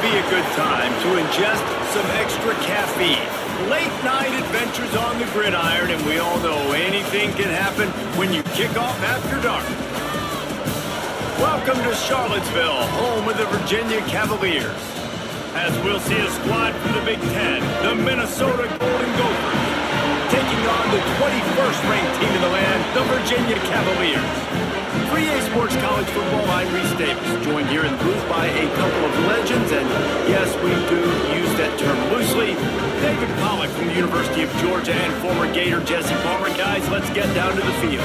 be a good time to ingest some extra caffeine. Late night adventures on the gridiron, and we all know anything can happen when you kick off after dark. Welcome to Charlottesville, home of the Virginia Cavaliers. As we'll see a squad from the Big Ten, the Minnesota Golden Gophers, taking on the 21st ranked team in the land, the Virginia Cavaliers. 3A Sports College Football, I'm Reese Davis, joined here in the booth by a couple of legends, and yes, we do use that term loosely. David Pollack from the University of Georgia and former Gator Jesse Palmer. Guys, let's get down to the field.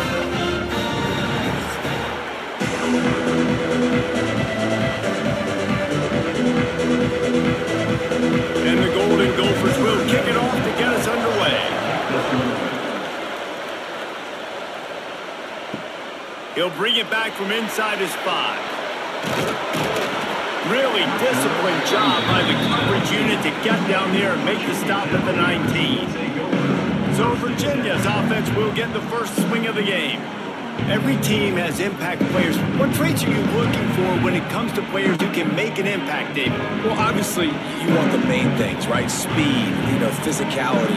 And the Golden Gophers will kick it off to get us underway. He'll bring it back from inside his 5. Really disciplined job by the coverage unit to get down there and make the stop at the 19. So Virginia's offense will get the first swing of the game. Every team has impact players. What traits are you looking for when it comes to players who can make an impact, David? Well, obviously, you want the main things, right? Speed, physicality,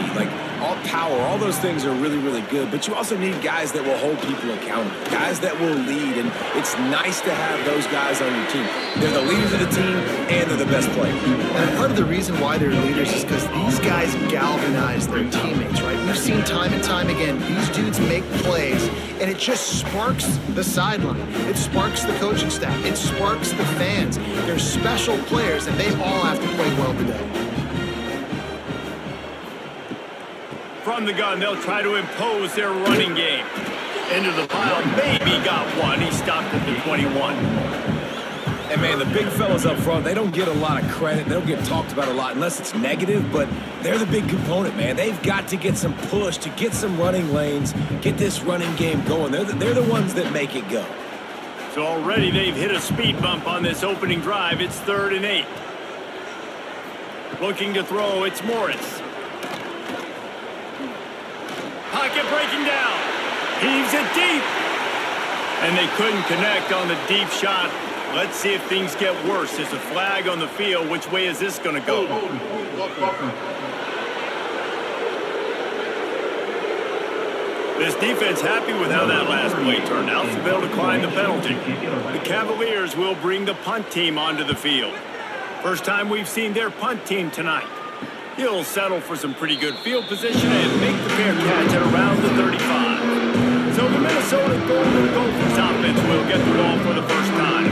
all power, all those things are really, really good. But you also need guys that will hold people accountable, guys that will lead. And it's nice to have those guys on your team. They're the leaders of the team, and they're the best players. And part of the reason why they're leaders is because these guys galvanize their teammates, right? We've seen time and time again, these dudes make plays, and it just sparks the sideline. It sparks the coaching staff. It sparks the fans. They're special players, and they all have to play well today. From the gun, they'll try to impose their running game. Into the pile, maybe got one. He stopped at the 21. And, man, the big fellas up front, they don't get a lot of credit. They don't get talked about a lot unless it's negative, but they're the big component, man. They've got to get some push to get some running lanes, get this running game going. They're the ones that make it go. So already they've hit a speed bump on this opening drive. It's 3rd and 8. Looking to throw, it's Morris. Pocket breaking down. Heaves it deep. And they couldn't connect on the deep shot. Let's see if things get worse. There's a flag on the field. Which way is this going to go? This defense happy with how that last play turned out, so they'll decline the penalty. The Cavaliers will bring the punt team onto the field. First time we've seen their punt team tonight. He'll settle for some pretty good field position and make the fair catch at around the 35. So the Minnesota Golden Gophers offense will get the ball for the first time.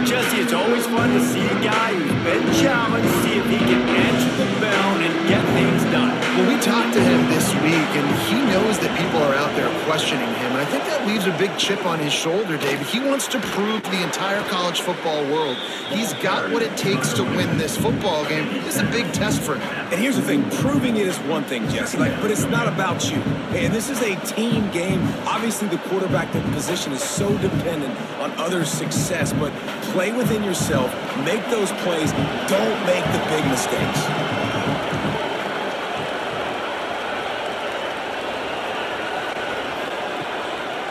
Jesse, it's always fun to see a guy who's been challenged, see if he can answer the bell and get things done. Well, we talked to him this week, and he knows that people are out there questioning him. And I think that leaves a big chip on his shoulder, David. He wants to prove to the entire college football world he's got what it takes to win this football game. It's a big test for him. And here's the thing, proving it is one thing, Jesse, but it's not about you. And this is a team game. Obviously, the quarterback position is so dependent on others' success, but play within yourself, make those plays, don't make the big mistakes.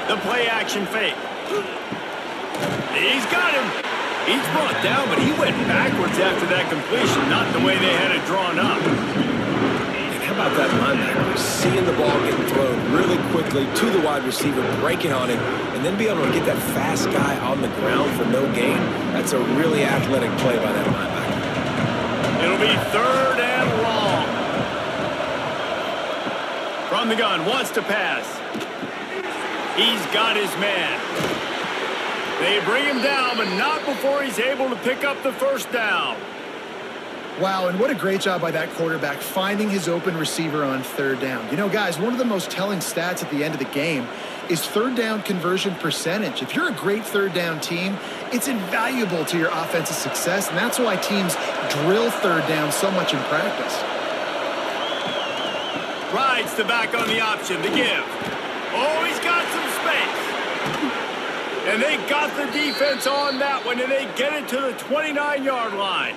The play action fake. He's got him. He's brought down, but he went backwards after that completion, not the way they had it drawn up. And how about that linebacker seeing the ball get thrown really quickly to the wide receiver, breaking on it, and then be able to get that fast guy on the ground for no gain? That's a really athletic play by that linebacker. It'll be 3rd and long. From the gun, wants to pass. He's got his man. They bring him down, but not before he's able to pick up the first down. Wow, and what a great job by that quarterback finding his open receiver on 3rd down. Guys, one of the most telling stats at the end of the game is 3rd down conversion percentage. If you're a great 3rd down team, it's invaluable to your offensive success, and that's why teams drill 3rd down so much in practice. Rides the back on the option, the give. Oh, he's got some space. And they got the defense on that one, and they get it to the 29-yard line.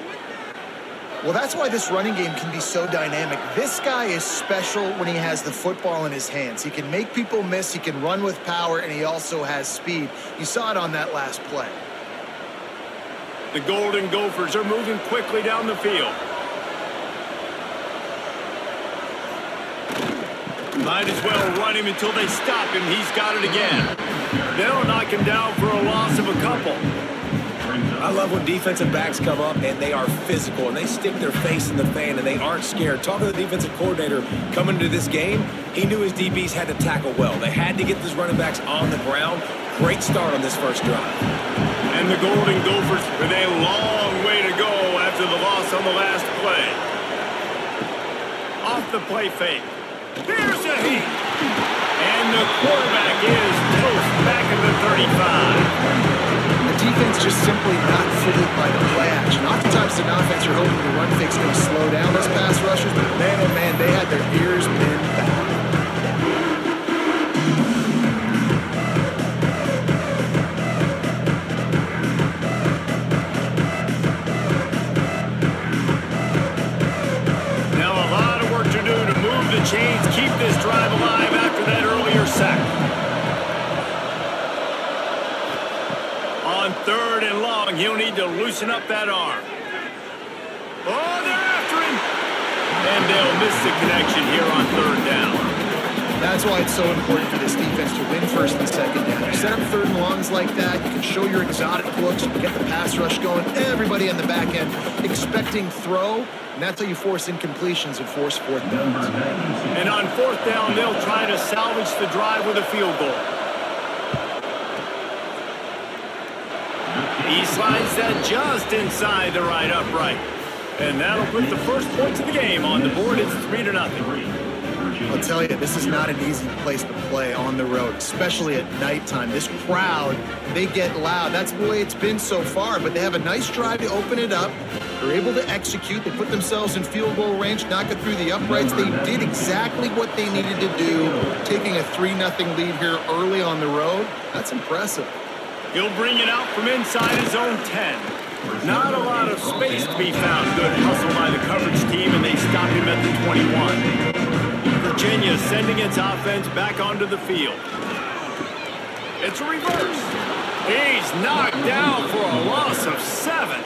Well, that's why this running game can be so dynamic. This guy is special when he has the football in his hands. He can make people miss, he can run with power, and he also has speed. You saw it on that last play. The Golden Gophers are moving quickly down the field. Might as well run him until they stop him. He's got it again. They'll knock him down for a loss of a couple. I love when defensive backs come up and they are physical and they stick their face in the fan and they aren't scared. Talking to the defensive coordinator coming into this game, he knew his DBs had to tackle well. They had to get these running backs on the ground. Great start on this first drive. And the Golden Gophers with a long way to go after the loss on the last play. Off the play fake. Here's a heat. And the quarterback is toast back at the 35. The defense just simply not fooled by the play action. Oftentimes an offense, you're hoping the run fake's going to slow down those pass rushers, but man, oh man, they had their ears pinned back. Now a lot of work to do to move the chains, keep this drive alive after that earlier sack. On 3rd and long, he'll need to loosen up that arm. Oh, they're after him! And they'll miss the connection here on 3rd down. That's why it's so important for this defense to win 1st and 2nd down. You set up 3rd and longs like that, you can show your exotic looks, you can get the pass rush going, everybody on the back end expecting throw, and that's how you force incompletions and force 4th downs. And on 4th down, they'll try to salvage the drive with a field goal. He slides that just inside the right upright. And that'll put the first points of the game on the board. It's 3-0. I'll tell you, this is not an easy place to play on the road, especially at nighttime. This crowd, they get loud. That's the way it's been so far, but they have a nice drive to open it up. They're able to execute. They put themselves in field goal range, knock it through the uprights. They did exactly what they needed to do, taking a 3-0 lead here early on the road. That's impressive. He'll bring it out from inside his own 10. Not a lot of space to be found. Good hustle by the coverage team, and they stop him at the 21. Virginia sending its offense back onto the field. It's a reverse. He's knocked down for a loss of 7.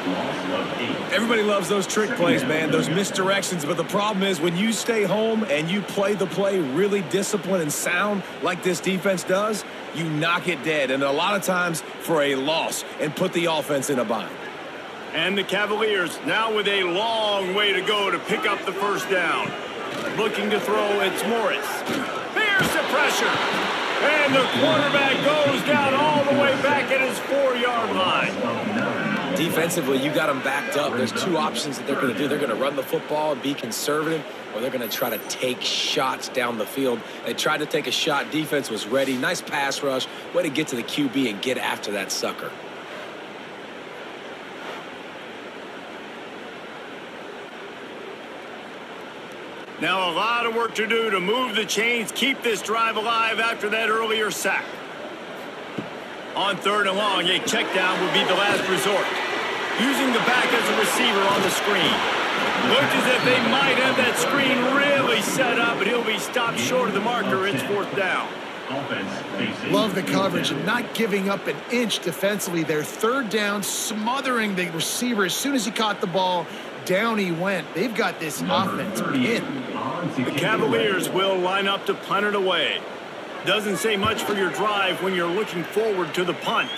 Everybody loves those trick plays, man, those misdirections, but the problem is when you stay home and you play the play really disciplined and sound like this defense does, you knock it dead, and a lot of times for a loss, and put the offense in a bind. And the Cavaliers now with a long way to go to pick up the 1st down. Looking to throw, it's Morris. Here's the pressure. And the quarterback goes down all the way back at his 4-yard line. Defensively, you got them backed up. There's 2 options that they're going to do. They're going to run the football and be conservative, or they're going to try to take shots down the field. They tried to take a shot. Defense was ready. Nice pass rush. Way to get to the QB and get after that sucker. Now a lot of work to do to move the chains, keep this drive alive after that earlier sack. On 3rd and long, a check down would be the last resort. Using the back as a receiver on the screen. Looks as if they might have that screen really set up, but he'll be stopped short of the marker. It's 4th down. Love the coverage and not giving up an inch defensively. Their 3rd down, smothering the receiver. As soon as he caught the ball, down he went. They've got this offense pinned. The Cavaliers will line up to punt it away. Doesn't say much for your drive when you're looking forward to the punt.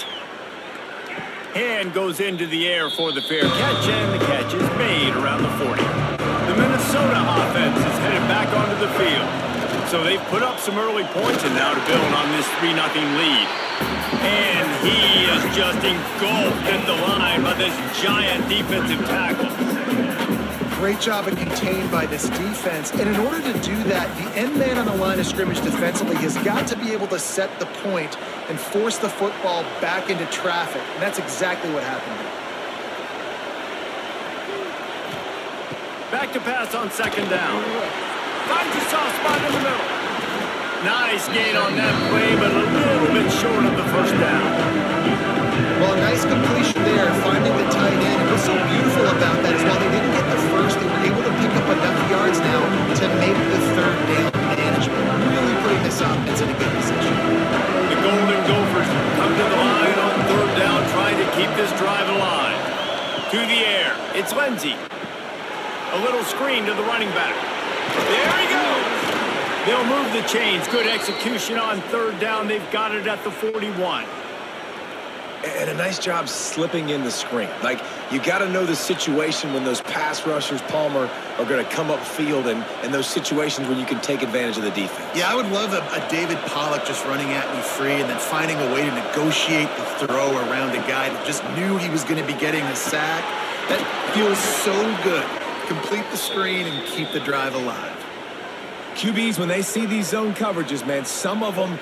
Hand goes into the air for the fair catch, and the catch is made around the 40. The Minnesota offense is headed back onto the field. So they've put up some early points, and now to build on this 3-0 lead. And he is just engulfed at the line by this giant defensive tackle. Great job and contained by this defense. And in order to do that, the end man on the line of scrimmage defensively has got to be able to set the point and force the football back into traffic. And that's exactly what happened. Back to pass on 2nd down. Finds a soft spot in the middle. Nice gain on that play, but a little bit short of the 1st down. Well, a nice completion there, finding the tight end. And what's so beautiful about that is while they didn't get the first, they were able to pick up enough yards now to make the 3rd down manageable. Really putting this offense in a good position. The Golden Gophers come to the line on 3rd down, trying to keep this drive alive. frenzy. A little screen to the running back. There he goes. They'll move the chains. Good execution on third down. They've got it at the 41. And a nice job slipping in the screen. Like, you got to know the situation when those pass rushers, Palmer, are going to come upfield and those situations where you can take advantage of the defense. Yeah, I would love a David Pollock just running at me free and then finding a way to negotiate the throw around a guy that just knew he was going to be getting a sack. That feels so good. Complete the screen and keep the drive alive. QBs, when they see these zone coverages, man, some of them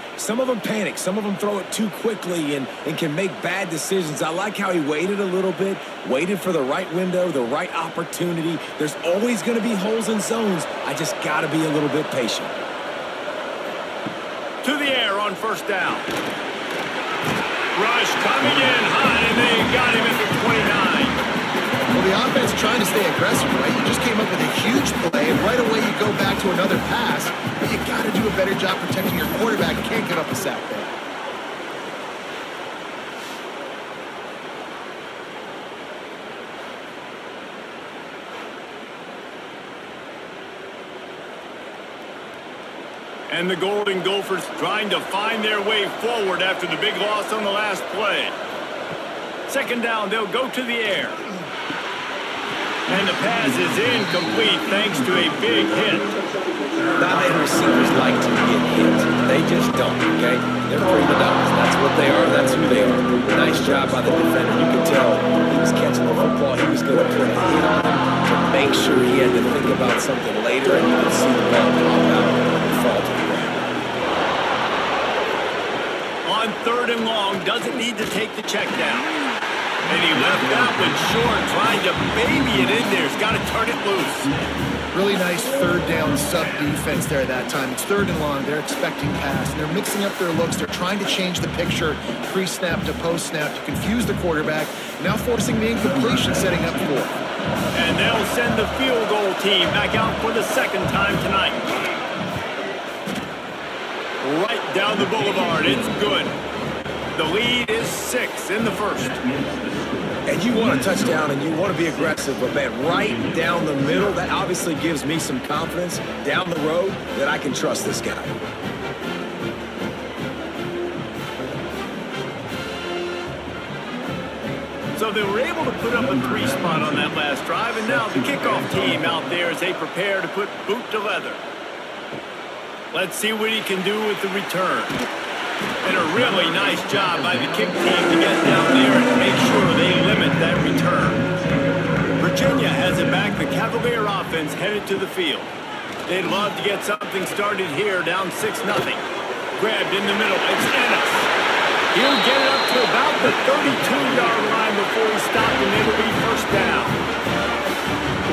panic. Some of them throw it too quickly and can make bad decisions. I like how he waited a little bit, waited for the right window, the right opportunity. There's always going to be holes in zones. I just got to be a little bit patient. To the air on first down. Rush coming in high, and they got him at the 29. Well, the offense trying to stay aggressive, right? You just came up with a huge play, and right away you go back to another pass, but you got to do a better job protecting your quarterback. You can't give up a sack there. And the Golden Gophers trying to find their way forward after the big loss on the last play. Second down, they'll go to the air. And the pass is incomplete thanks to a big hit. Not many receivers like to get hit. They just don't, okay? They're prima donnas. That's what they are. That's who they are. Nice job by the defender. You could tell he was catching the football. He was going to put a hit on him to make sure he had to think about something later, and you could see the ball pop out and fall to the ground. On third and long, doesn't need to take the check down. And he left that one short, trying to baby it in there. He's got to turn it loose. Really nice third down sub-defense there that time. It's third and long. They're expecting pass, and they're mixing up their looks. They're trying to change the picture pre-snap to post-snap to confuse the quarterback, now forcing the incompletion, setting up fourth. And they'll send the field goal team back out for the second time tonight. Right down the boulevard. It's good. The lead is 6 in the first. And you want a touchdown and you want to be aggressive, but man, right down the middle, that obviously gives me some confidence down the road that I can trust this guy. So they were able to put up a 3 spot on that last drive, and now the kickoff team out there as they prepare to put boot to leather. Let's see what he can do with the return. And a really nice job by the kick team to get down there and make sure they limit that return. Virginia has it back. The Cavalier offense headed to the field. They'd love to get something started here, down 6-0. Grabbed in the middle. It's Ennis. He'll get it up to about the 32-yard line before he stopped, and it'll be first down.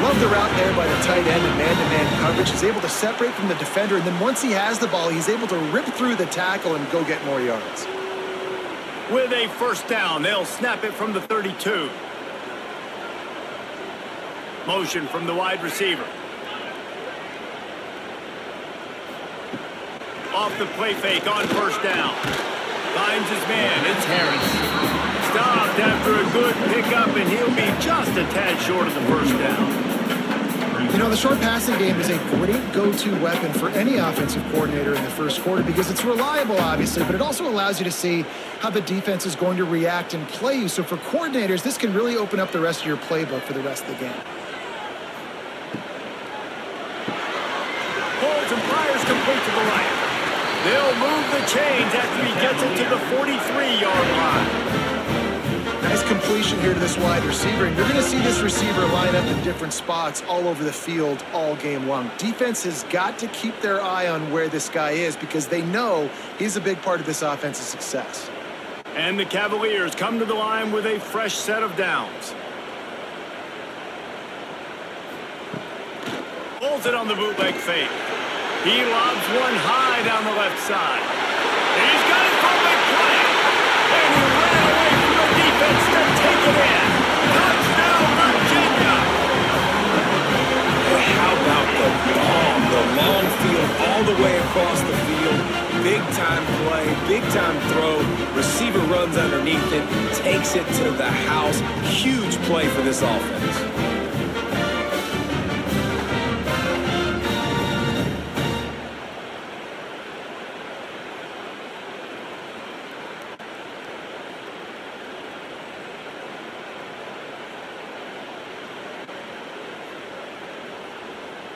Love the route there by the tight end and man-to-man coverage. He's able to separate from the defender, and then once he has the ball, he's able to rip through the tackle and go get more yards. With a first down, they'll snap it from the 32. Motion from the wide receiver. Off the play fake on first down. Finds his man. It's Harris. Stopped after a good pickup, and he'll be just a tad short of the first down. You know, the short passing game is a great go-to weapon for any offensive coordinator in the first quarter because it's reliable, obviously, but it also allows you to see how the defense is going to react and play you. So for coordinators, this can really open up the rest of your playbook for the rest of the game. Pulls and fires complete to the right. They'll move the chains after he gets it to the 43-yard line. Nice completion here to this wide receiver, and you're going to see this receiver line up in different spots all over the field all game long. Defense has got to keep their eye on where this guy is because they know he's a big part of this offense's success. And the Cavaliers come to the line with a fresh set of downs. Pulls it on the bootleg fake. He lobs one high down the left side. He's got it for a big play. And he ran away from the defense to take it in. Touchdown, Virginia. And how about the bomb, the long field all the way across the field. Big time play, big time throw. Receiver runs underneath it, takes it to the house. Huge play for this offense.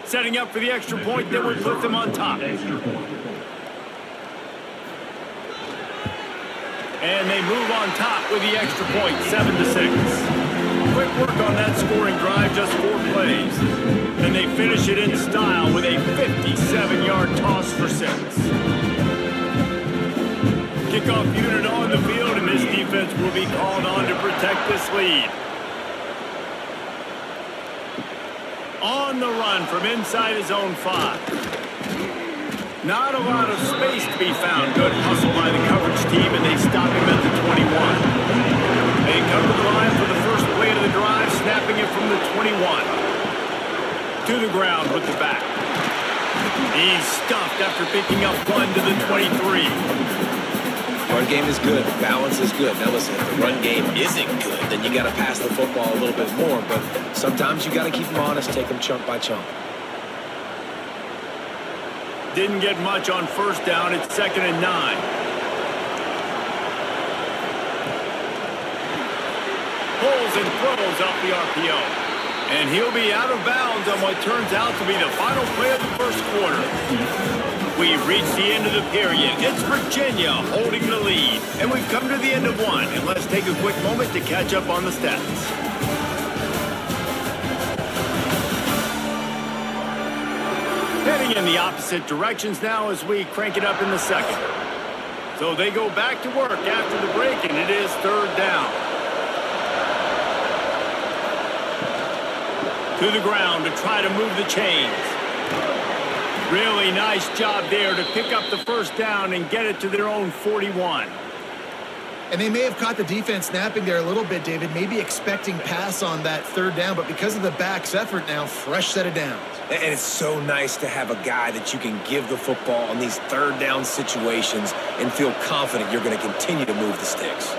Setting up for the extra point that would put them on top. And they move on top with the extra point, 7-6. Quick work on that scoring drive, just 4 plays. And they finish it in style with a 57-yard toss for 6. Kickoff unit on the field, and this defense will be called on to protect this lead. On the run from inside his own 5. Not a lot of space to be found. Good hustle by the coverage team, and they stop him at the 21. They cover the line for the first play of the drive, snapping it from the 21. To the ground with the back. He's stuffed after picking up 1 to the 23. Run game is good. Balance is good. Now listen, if the run game isn't good, then you got to pass the football a little bit more. But sometimes you got to keep them honest, take them chunk by chunk. Didn't get much on first down. It's 2nd and 9. Pulls and throws off the RPO. And he'll be out of bounds on what turns out to be the final play of the first quarter. We've reached the end of the period. It's Virginia holding the lead. And we've come to the end of one. And let's take a quick moment to catch up on the stats. Heading in the opposite directions now as we crank it up in the second. So they go back to work after the break, and it is 3rd down. To the ground to try to move the chains. Really nice job there to pick up the first down and get it to their own 41. And they may have caught the defense napping there a little bit, David, maybe expecting pass on that 3rd down, but because of the back's effort now, fresh set of downs. And it's so nice to have a guy that you can give the football on these 3rd down situations and feel confident you're going to continue to move the sticks.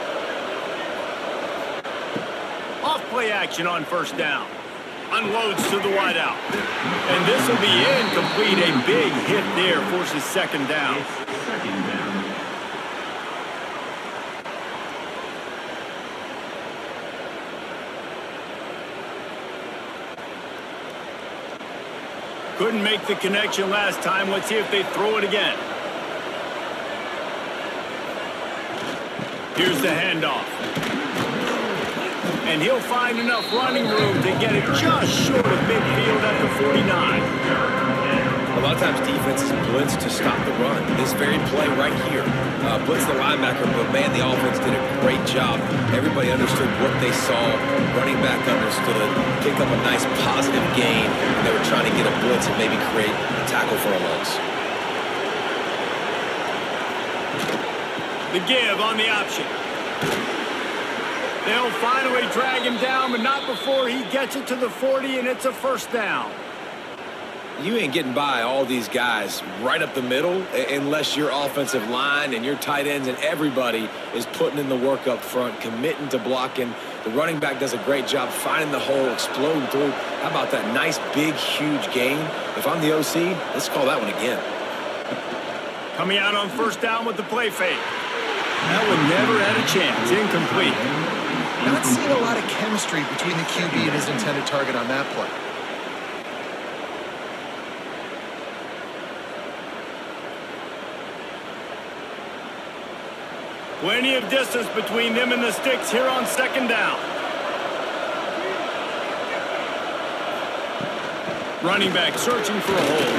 Off play action on first down. Unloads to the wideout. And this will be incomplete. A big hit there forces 2nd down. Couldn't make the connection last time. Let's see if they throw it again. Here's the handoff. And he'll find enough running room to get it just short of midfield at the 49. A lot of times defenses blitz to stop the run. This very play right here, blitz the linebacker, but man, the offense did a great job. Everybody understood what they saw. Running back understood. Pick up a nice positive gain. And they were trying to get a blitz and maybe create a tackle for a loss. The give on the option. They'll finally drag him down, but not before he gets it to the 40, and it's a first down. You ain't getting by all these guys right up the middle unless your offensive line and your tight ends and everybody is putting in the work up front, committing to blocking. The running back does a great job finding the hole, exploding through. How about that nice, big, huge gain? If I'm the OC, let's call that one again. Coming out on first down with the play fake. That one never had a chance. Incomplete. Not seeing a lot of chemistry between the QB and his intended target on that play. Plenty of distance between them and the sticks here on 2nd down. Running back searching for a hole.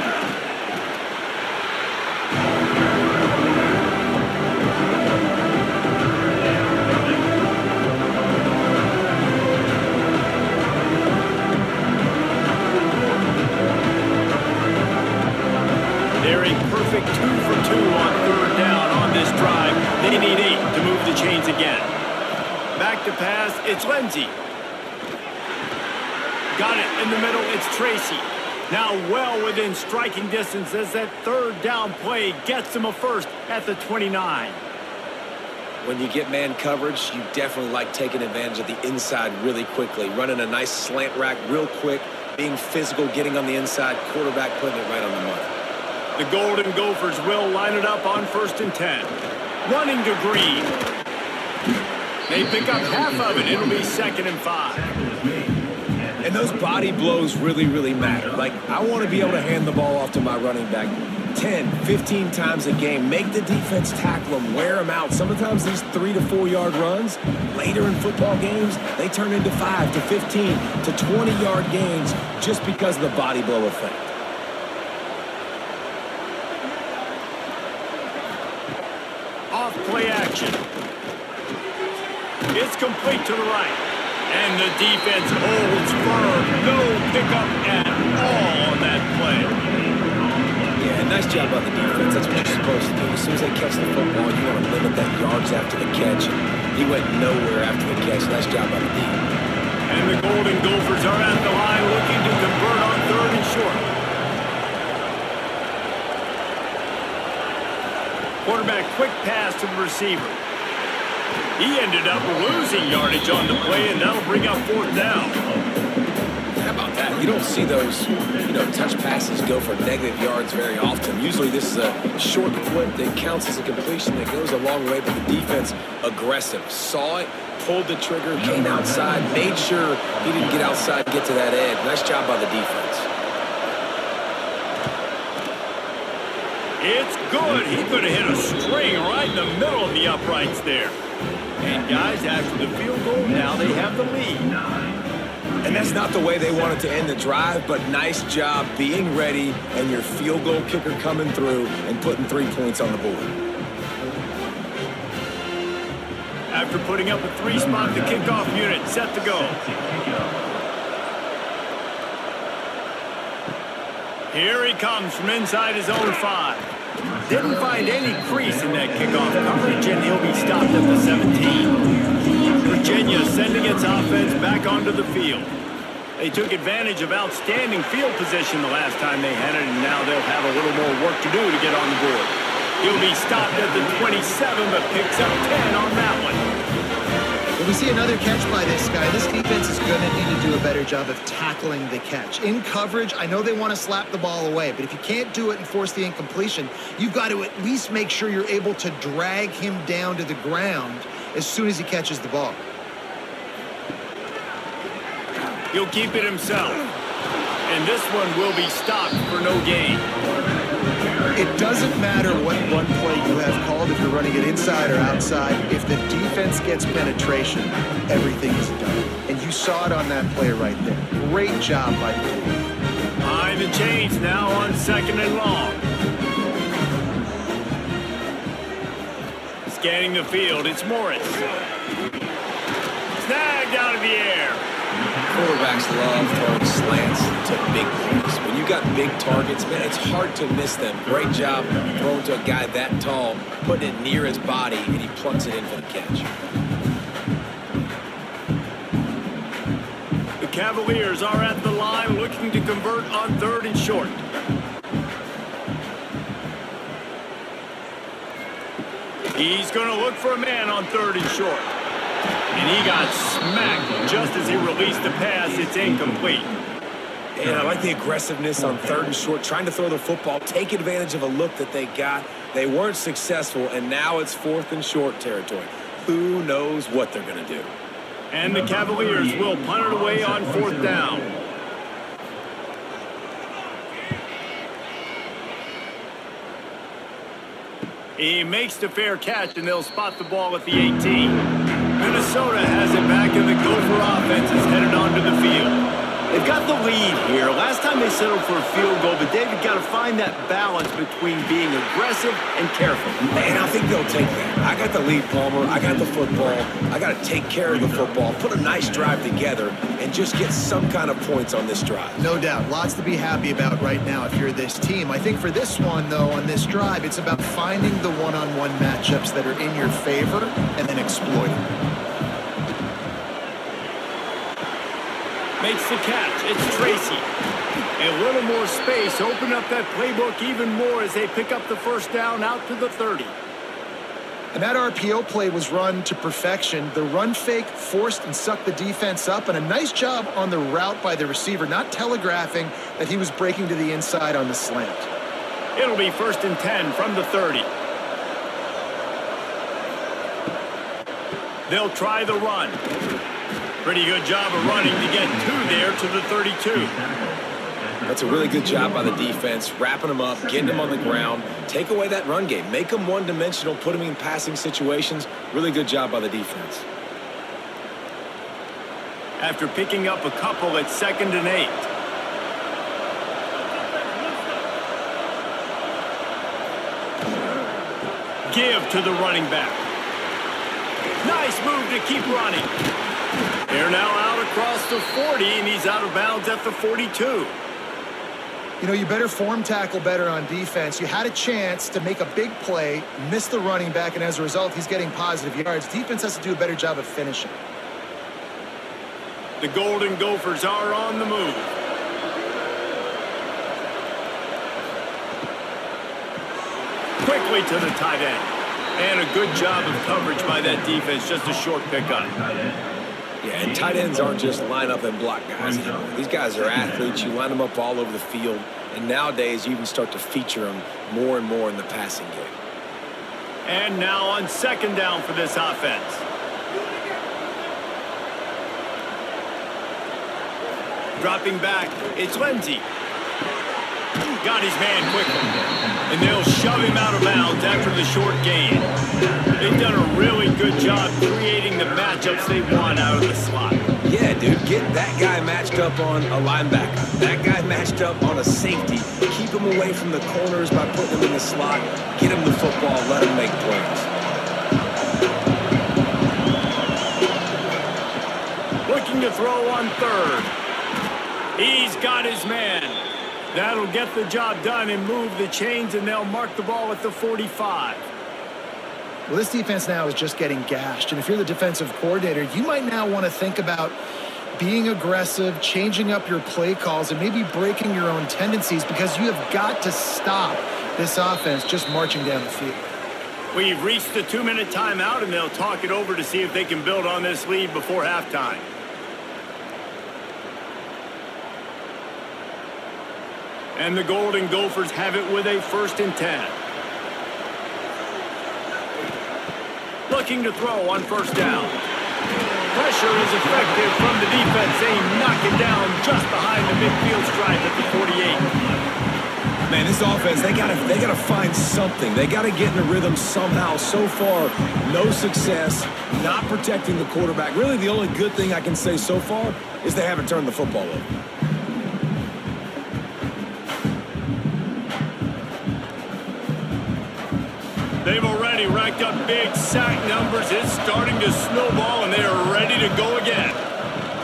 They're a perfect 2 for 2 on 3rd down on this drive. They need 8 to move the chains again. Back to pass, it's Lindsey. Got it in the middle, it's Tracy. Now well within striking distance as that 3rd down play gets them a first at the 29. When you get man coverage, you definitely like taking advantage of the inside really quickly, running a nice slant rack real quick, being physical, getting on the inside, quarterback putting it right on the money. The Golden Gophers will line it up on 1st and 10. Running to Green. They pick up half of it. It'll be 2nd and 5. And And those body blows really, really matter. Like, I want to be able to hand the ball off to my running back 10, 15 times a game. Make the defense tackle them, wear them out. Sometimes these 3 to 4 yard runs, later in football games, they turn into 5 to 15 to 20 yard gains just because of the body blow effect. Off play action. It's complete to the right. And the defense holds firm. No pickup at all on that play. Yeah, nice job on the defense. That's what you're supposed to do. As soon as they catch the football, you want to limit that yards after the catch. He went nowhere after the catch. Nice job on the D. And the Golden Gophers are at the line looking to convert on 3rd and short. Quarterback quick pass to the receiver. He ended up losing yardage on the play, and that'll bring up 4th down. How about that? You don't see those, touch passes go for negative yards very often. Usually this is a short flip that counts as a completion that goes a long way, but the defense aggressive. Saw it, pulled the trigger, came outside, made sure he didn't get outside and get to that edge. Nice job by the defense. It's good. He could have hit a string right in the middle of the uprights there. And guys, after the field goal, now they have the lead. And that's not the way they wanted to end the drive, but nice job being ready and your field goal kicker coming through and putting 3 points on the board. After putting up a 3-spot, the kickoff unit set to go. Here he comes from inside his own 5. Didn't find any crease in that kickoff coverage, and he'll be stopped at the 17. Virginia sending its offense back onto the field. They took advantage of outstanding field position the last time they had it, and now they'll have a little more work to do to get on the board. He'll be stopped at the 27, but picks up 10 on that one. When we see another catch by this guy, this defense is going to need to do a better job of tackling the catch. In coverage, I know they want to slap the ball away, but if you can't do it and force the incompletion, you've got to at least make sure you're able to drag him down to the ground as soon as he catches the ball. He'll keep it himself. And this one will be stopped for no gain. It doesn't matter what run play you have called, if you're running it inside or outside. If the defense gets penetration, everything is done. And you saw it on that play right there. Great job by the team. Behind the chains now on 2nd and long. Scanning the field, it's Morris. Snagged out of the air. Quarterbacks love throwing slants to big plays. When you got big targets, man, it's hard to miss them. Great job throwing to a guy that tall, putting it near his body, and he plucks it in for the catch. The Cavaliers are at the line looking to convert on 3rd and short. He's going to look for a man on 3rd and short. And he got smacked just as he released the pass. It's incomplete. And I like the aggressiveness on 3rd and short, trying to throw the football, take advantage of a look that they got. They weren't successful, and now it's 4th and short territory. Who knows what they're going to do? And the Cavaliers will punt it away on 4th down. He makes the fair catch, and they'll spot the ball at the 18. Minnesota has it back, and the Gopher offense is headed onto the field. They've got the lead here. Last time they settled for a field goal, but they've got to find that balance between being aggressive and careful. And I think they'll take that. I got the lead, Palmer. I got the football. I got to take care of the football, put a nice drive together, and just get some kind of points on this drive. No doubt. Lots to be happy about right now if you're this team. I think for this one, though, on this drive, it's about finding the one-on-one matchups that are in your favor and then exploiting them. Makes the catch. It's Tracy. A little more space. Open up that playbook even more as they pick up the 1st down out to the 30. And that RPO play was run to perfection. The run fake forced and sucked the defense up, and a nice job on the route by the receiver, not telegraphing that he was breaking to the inside on the slant. It'll be 1st and 10 from the 30. They'll try the run. Pretty good job of running to get 2 there to the 32. That's a really good job by the defense, wrapping them up, getting them on the ground. Take away that run game. Make them one-dimensional, put them in passing situations. Really good job by the defense. After picking up a couple at 2nd and 8. Give to the running back. Nice move to keep running. They're now out across the 40, and he's out of bounds at the 42. You know, you better form tackle better on defense. You had a chance to make a big play, miss the running back, and as a result, he's getting positive yards. Defense has to do a better job of finishing. The Golden Gophers are on the move. Quickly to the tight end. And a good job of coverage by that defense, just a short pickup. Yeah, and tight ends aren't just line up and block guys. These guys are athletes. You line them up all over the field. And nowadays, you even start to feature them more and more in the passing game. And now on 2nd down for this offense. Dropping back, it's Lindsey. Got his man quickly. And they'll shove him out of bounds after the short gain. They've done a really good job creating the matchups they want out of the slot. Yeah, dude, get that guy matched up on a linebacker. That guy matched up on a safety. Keep him away from the corners by putting him in the slot. Get him the football, let him make plays. Looking to throw on 3rd. He's got his man. That'll get the job done and move the chains, and they'll mark the ball at the 45. Well, this defense now is just getting gashed. And if you're the defensive coordinator, you might now want to think about being aggressive, changing up your play calls, and maybe breaking your own tendencies, because you have got to stop this offense just marching down the field. We've reached the 2-minute timeout, and they'll talk it over to see if they can build on this lead before halftime. And the Golden Gophers have it with a 1st and 10. Looking to throw on 1st down. Pressure is effective from the defense. They knock it down just behind the midfield stripe at the 48. Man, this offense, they gotta find something. They gotta get in a rhythm somehow. So far, no success, not protecting the quarterback. Really, the only good thing I can say so far is they haven't turned the football over. They've already racked up big sack numbers. It's starting to snowball, and they are ready to go again.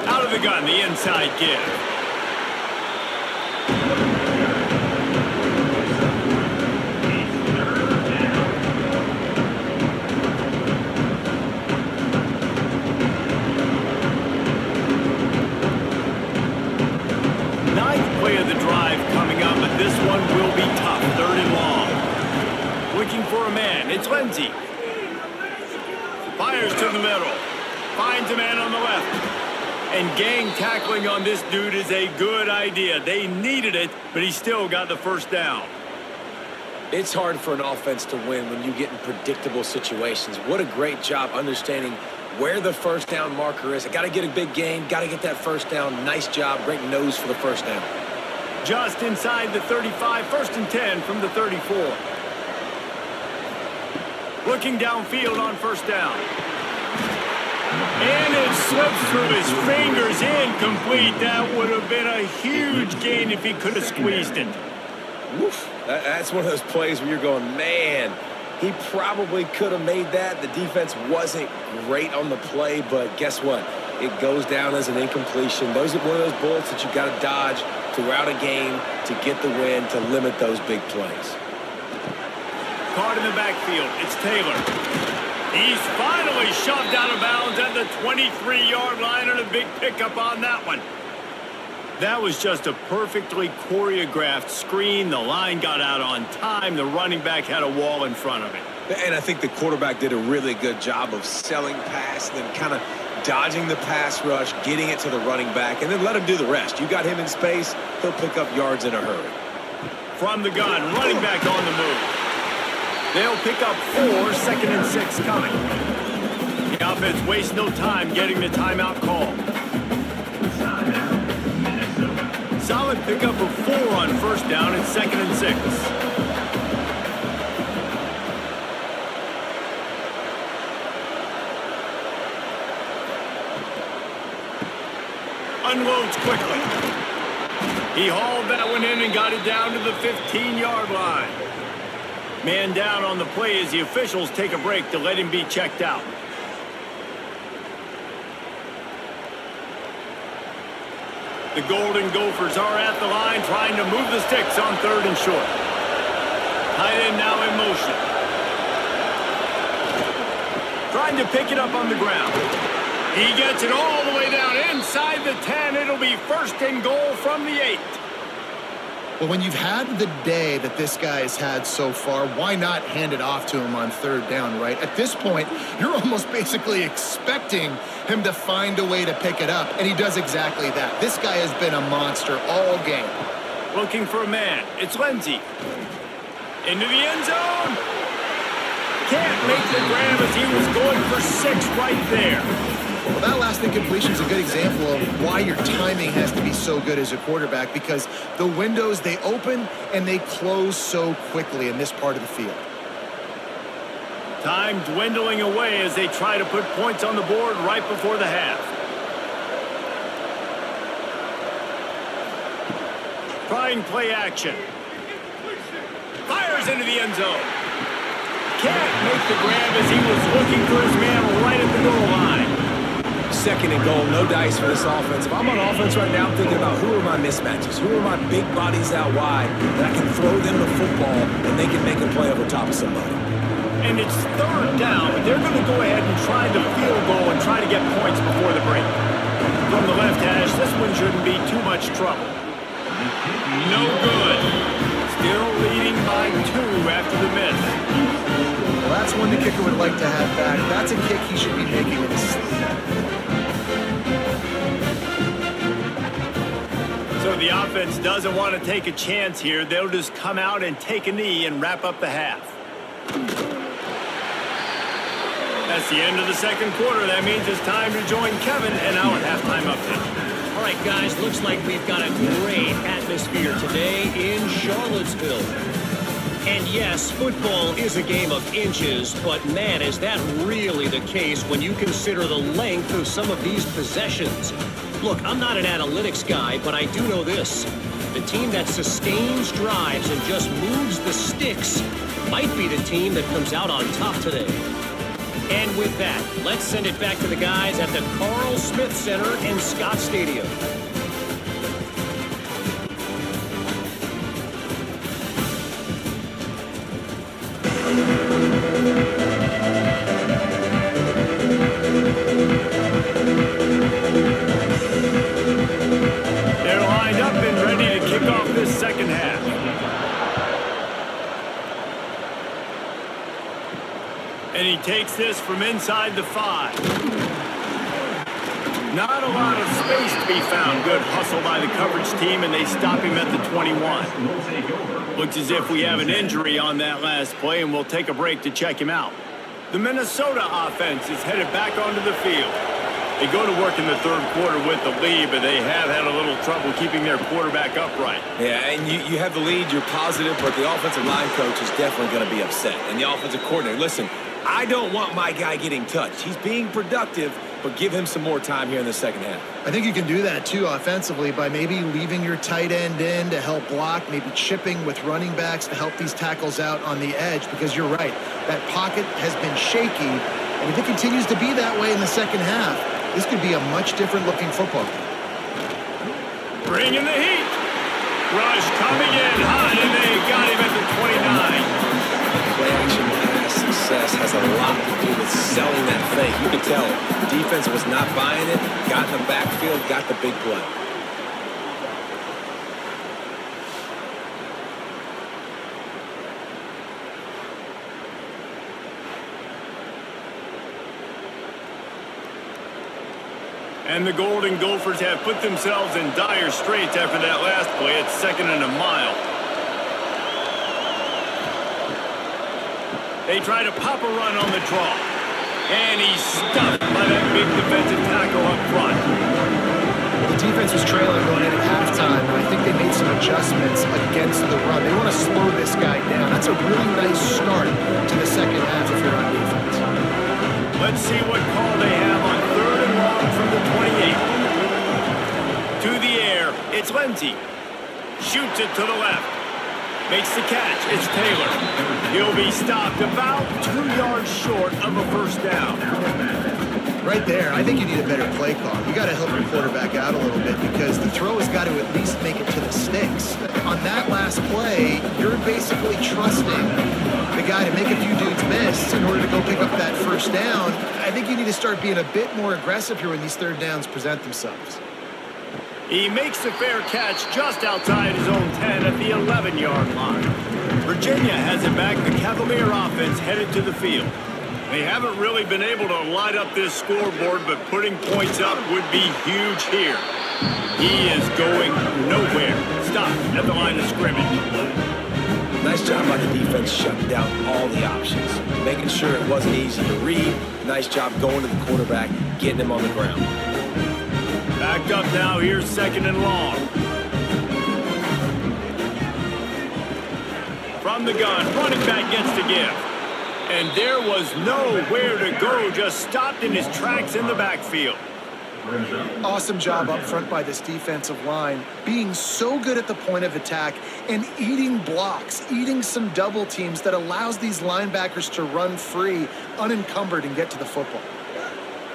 Out of the gun, the inside give. Ninth play of the drive coming up, but this one will be tough. 3rd and long. Looking for a man. It's Lindsey. Fires to the middle. Finds a man on the left. And gang tackling on this dude is a good idea. They needed it, but he still got the 1st down. It's hard for an offense to win when you get in predictable situations. What a great job understanding where the 1st down marker is. I got to get a big gain. Got to get that 1st down. Nice job. Great nose for the 1st down. Just inside the 35. 1st and 10 from the 34. Looking downfield on 1st down. And it slips through his fingers, incomplete. That would have been a huge gain if he could have squeezed it. Woof. That's one of those plays where you're going, man, he probably could have made that. The defense wasn't great on the play, but guess what? It goes down as an incompletion. Those are one of those bullets that you got to dodge throughout a game to get the win, to limit those big plays. Caught in the backfield. It's Taylor. He's finally shoved out of bounds at the 23-yard line, and a big pickup on that one. That was just a perfectly choreographed screen. The line got out on time. The running back had a wall in front of it. And I think the quarterback did a really good job of selling pass, then kind of dodging the pass rush, getting it to the running back, and then let him do the rest. You got him in space, he'll pick up yards in a hurry. From the gun, running back on the move. They'll pick up 4, 2nd and 6 coming. The offense wastes no time getting the timeout call. solid pickup of 4 on first down and 2nd and 6. Unloads quickly. He hauled that one in and got it down to the 15-yard line. Man down on the play as the officials take a break to let him be checked out. The Golden Gophers are at the line trying to move the sticks on 3rd and short. Tight end now in motion. Trying to pick it up on the ground. He gets it all the way down inside the 10. It'll be 1st and goal from the 8. Well, when you've had the day that this guy has had so far, why not hand it off to him on 3rd down, right? At this point, you're almost basically expecting him to find a way to pick it up, and he does exactly that. This guy has been a monster all game. Looking for a man. It's Lindsey. Into the end zone. Can't make the grab as he was going for 6 right there. Well, that last incompletion is a good example of why your timing has to be so good as a quarterback, because the windows, they open and they close so quickly in this part of the field. Time dwindling away as they try to put points on the board right before the half. Trying play action. Fires into the end zone. Can't make the grab as he was looking for his man right at the goal line. 2nd and goal, no dice for this offense. If I'm on offense right now, I'm thinking about who are my mismatches, who are my big bodies out wide that I can throw them the football and they can make a play over top of somebody. And it's 3rd down, but they're going to go ahead and try the field goal and try to get points before the break. From the left hash, this one shouldn't be too much trouble. No good. Still leading by 2 after the miss. Well, that's one the kicker would like to have back. That's a kick he should be making in his sleep. So the offense doesn't want to take a chance here. They'll just come out and take a knee and wrap up the half. That's the end of the 2nd quarter. That means it's time to join Kevin and our halftime update. All right, guys, looks like we've got a great atmosphere today in Charlottesville. And yes, football is a game of inches, but man, is that really the case when you consider the length of some of these possessions. Look, I'm not an analytics guy, but I do know this. The team that sustains drives and just moves the sticks might be the team that comes out on top today. And with that, let's send it back to the guys at the Carl Smith Center in Scott Stadium. They're lined up and ready to kick off this 2nd half. And he takes this from inside the 5. Not a lot of space to be found. Good hustle by the coverage team, and they stop him at the 21. Looks as if we have an injury on that last play, and we'll take a break to check him out. The Minnesota offense is headed back onto the field. They go to work in the 3rd quarter with the lead, but they have had a little trouble keeping their quarterback upright. Yeah, and you have the lead, you're positive, but the offensive line coach is definitely going to be upset. And the offensive coordinator, listen, I don't want my guy getting touched. He's being productive, but give him some more time here in the 2nd half. I think you can do that, too, offensively, by maybe leaving your tight end in to help block, maybe chipping with running backs to help these tackles out on the edge, because you're right. That pocket has been shaky, and if it continues to be that way in the 2nd half, this could be a much different-looking football game. Bringing the heat. Rush coming in high, and they got him at the 29. Play action pass success has a lot to do with selling that fake. You could tell the defense was not buying it, got in the backfield, got the big play. And the Golden Gophers have put themselves in dire straits after that last play. It's 2nd and a mile. They try to pop a run on the draw. And he's stuffed by that big defensive tackle up front. The defense was trailing going in at halftime, and I think they made some adjustments against the run. They want to slow this guy down. That's a really nice start to the second half if you're on defense. Let's see what call they have on 3rd and long from the 28. To the air, it's Lindsey. Shoots it to the left. Makes the catch. It's Taylor. He'll be stopped about 2 yards short of a first down. Right there, I think you need a better play call. You got to help your quarterback out a little bit because the throw has got to at least make it to the sticks. On that last play, you're basically trusting the guy to make a few dudes miss in order to go pick up that first down. I think you need to start being a bit more aggressive here when these third downs present themselves. He makes the fair catch just outside his own 10 at the 11-yard line. Virginia has it back. The Cavalier offense headed to the field. They haven't really been able to light up this scoreboard, but putting points up would be huge here. He is going nowhere. Stop at the line of scrimmage. Nice job by the defense shutting down all the options, making sure it wasn't easy to read. Nice job going to the quarterback, getting him on the ground. Backed up now, here's 2nd and long. From the gun, running back gets to give. And there was nowhere to go, just stopped in his tracks in the backfield. Awesome job up front by this defensive line, being so good at the point of attack and eating blocks, eating some double teams that allows these linebackers to run free, unencumbered, and get to the football.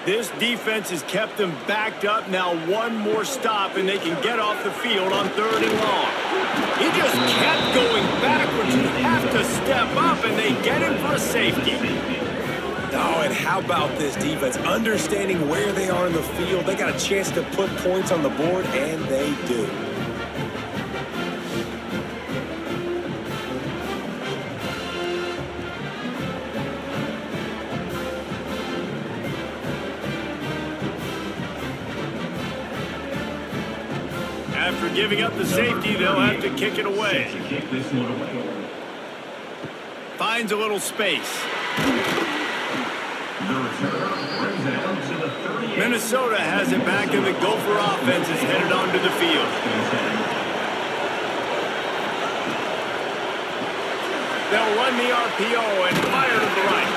This defense has kept them backed up. Now one more stop, and they can get off the field on 3rd and long. He just kept going backwards. You have to step up, and they get him for a safety. Oh, and how about this defense? Understanding where they are in the field. They got a chance to put points on the board, and they do. After giving up the safety, they'll have to kick it away. Finds a little space. Minnesota has it back, and the Gopher offense is headed onto the field. They'll run the RPO and fire to the right.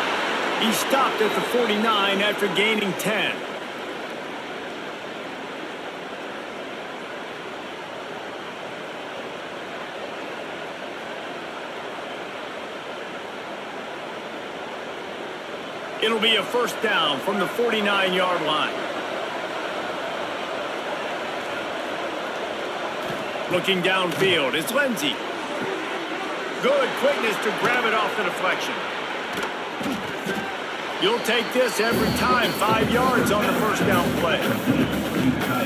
He stopped at the 49 after gaining 10. It'll be a first down from the 49-yard line. Looking downfield, it's Lindsey. Good quickness to grab it off the deflection. You'll take this every time. 5 yards on the first down play.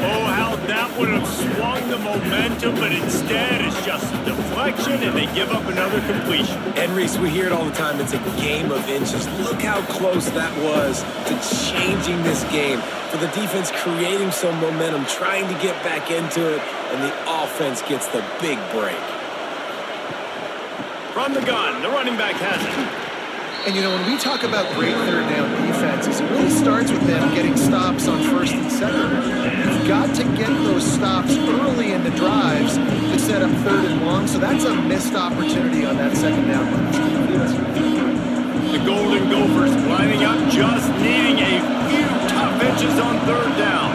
Oh, how that would have swung the momentum, but instead it's just a deflection, and they give up another completion. And Reese, we hear it all the time. It's a game of inches. Look how close that was to changing this game. For the defense creating some momentum, trying to get back into it, and the offense gets the big break. From the gun, the running back has it. And, you know, when we talk about great third down defenses, it really starts with them getting stops on 1st and 2nd. You've got to get those stops early in the drives to set up 3rd and long, so that's a missed opportunity on that 2nd down. The Golden Gophers lining up, just needing a few tough inches on 3rd down.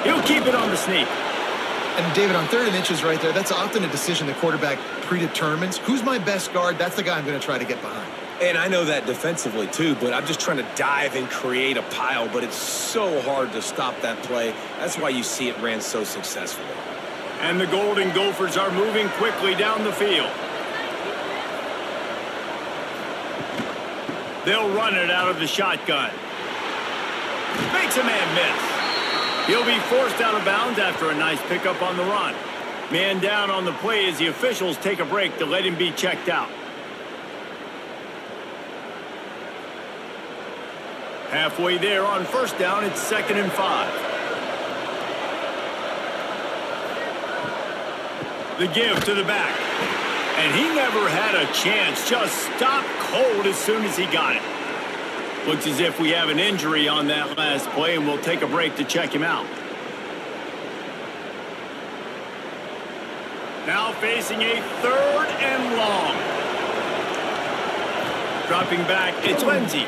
He'll keep it on the sneak. And, David, on 3rd and inches right there, that's often a decision the quarterback predetermines. Who's my best guard? That's the guy I'm going to try to get behind. And I know that defensively, too, but I'm just trying to dive and create a pile, but it's so hard to stop that play. That's why you see it ran so successfully. And the Golden Gophers are moving quickly down the field. They'll run it out of the shotgun. Makes a man miss. He'll be forced out of bounds after a nice pickup on the run. Man down on the play as the officials take a break to let him be checked out. Halfway there on first down, it's 2nd and 5. The give to the back. And he never had a chance, just stopped cold as soon as he got it. Looks as if we have an injury on that last play, and we'll take a break to check him out. Now facing a 3rd and long. Dropping back, it's Lindsey.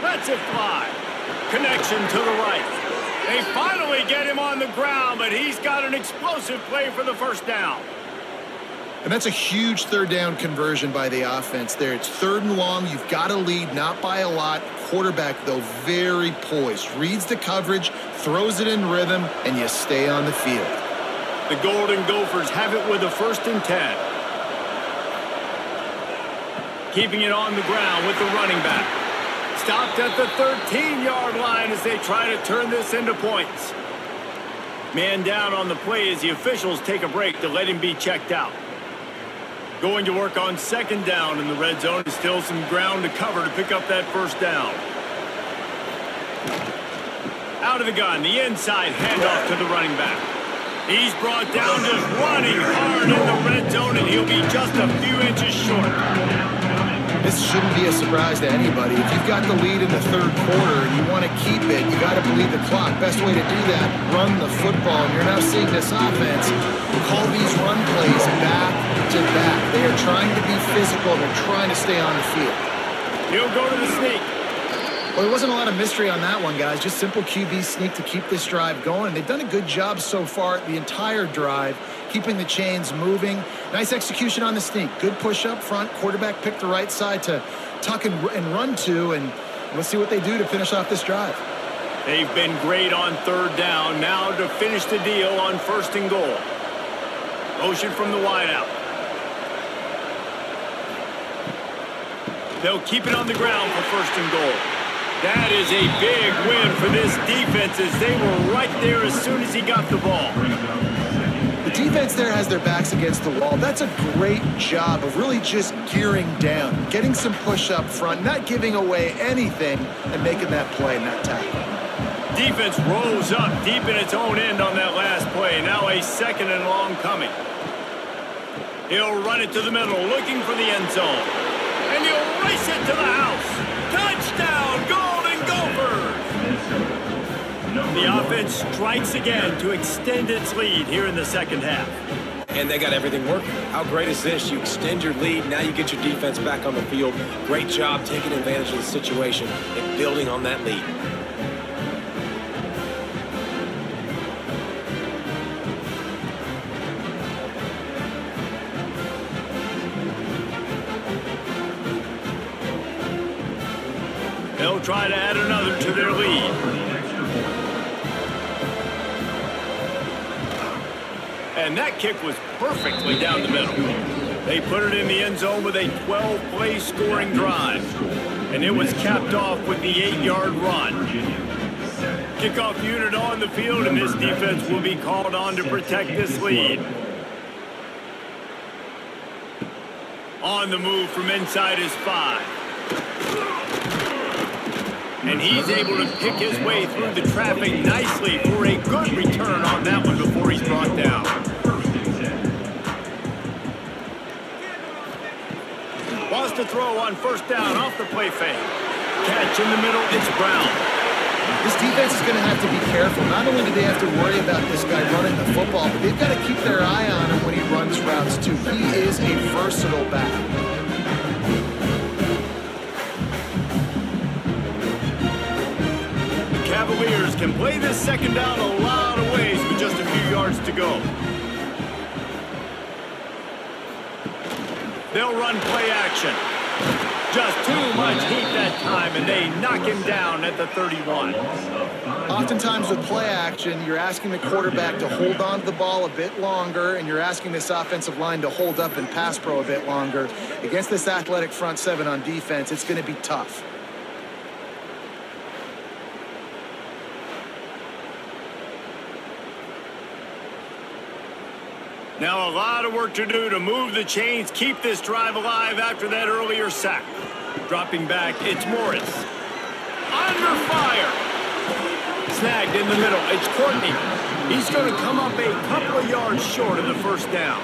Lets it fly. Connection to the right. They finally get him on the ground, but he's got an explosive play for the first down. And that's a huge 3rd down conversion by the offense there. It's 3rd and long. You've got to lead, not by a lot. Quarterback, though, very poised. Reads the coverage, throws it in rhythm, and you stay on the field. The Golden Gophers have it with a 1st and 10. Keeping it on the ground with the running back. Stopped at the 13-yard line as they try to turn this into points. Man down on the play as the officials take a break to let him be checked out. Going to work on 2nd down in the red zone. Still some ground to cover to pick up that 1st down. Out of the gun, the inside handoff to the running back. He's brought down just running hard in the red zone, and he'll be just a few inches short. This shouldn't be a surprise to anybody. If you've got the lead in the 3rd quarter and you want to keep it, you got to bleed the clock. Best way to do that, run the football. And you're now seeing this offense call these run plays back to back. They are trying to be physical. They're trying to stay on the field. He'll go to the sneak. Well, there wasn't a lot of mystery on that one, guys. Just simple QB sneak to keep this drive going. They've done a good job so far the entire drive, keeping the chains moving. Nice execution on the sneak. Good push up front. Quarterback picked the right side to tuck and run to, and let's see what they do to finish off this drive. They've been great on 3rd down. Now to finish the deal on 1st and goal. Motion from the wideout. They'll keep it on the ground for 1st and goal. That is a big win for this defense as they were right there as soon as he got the ball. The defense there has their backs against the wall. That's a great job of really just gearing down, getting some push up front, not giving away anything, and making that play and that tackle. Defense rose up deep in its own end on that last play. Now a 2nd and long coming. He'll run it to the middle, looking for the end zone. And he'll race it to the house. Touchdown, Golden Gophers! The offense strikes again to extend its lead here in the 2nd half. And they got everything working. How great is this? You extend your lead, now you get your defense back on the field. Great job taking advantage of the situation and building on that lead. They'll try to add another to their lead. And that kick was perfectly down the middle. They put it in the end zone with a 12-play scoring drive. And it was capped off with the 8-yard run. Kickoff unit on the field, and this defense will be called on to protect this lead. On the move from inside his 5. And he's able to pick his way through the traffic nicely for a good return on that one before he's brought down. Wants to throw on 1st down off the play fake. Catch in the middle, it's Brown. This defense is going to have to be careful. Not only do they have to worry about this guy running the football, but they've got to keep their eye on him when he runs routes too. He is a versatile back. Cavaliers can play this 2nd down a lot of ways with just a few yards to go. They'll run play action. Just too much heat that time, and they knock him down at the 31. Oftentimes with play action, you're asking the quarterback to hold on to the ball a bit longer, and you're asking this offensive line to hold up and pass pro a bit longer. Against this athletic front 7 on defense, it's going to be tough. Now a lot of work to do to move the chains, keep this drive alive after that earlier sack. Dropping back, it's Morris. Under fire. Snagged in the middle, it's Courtney. He's going to come up a couple of yards short of the 1st down.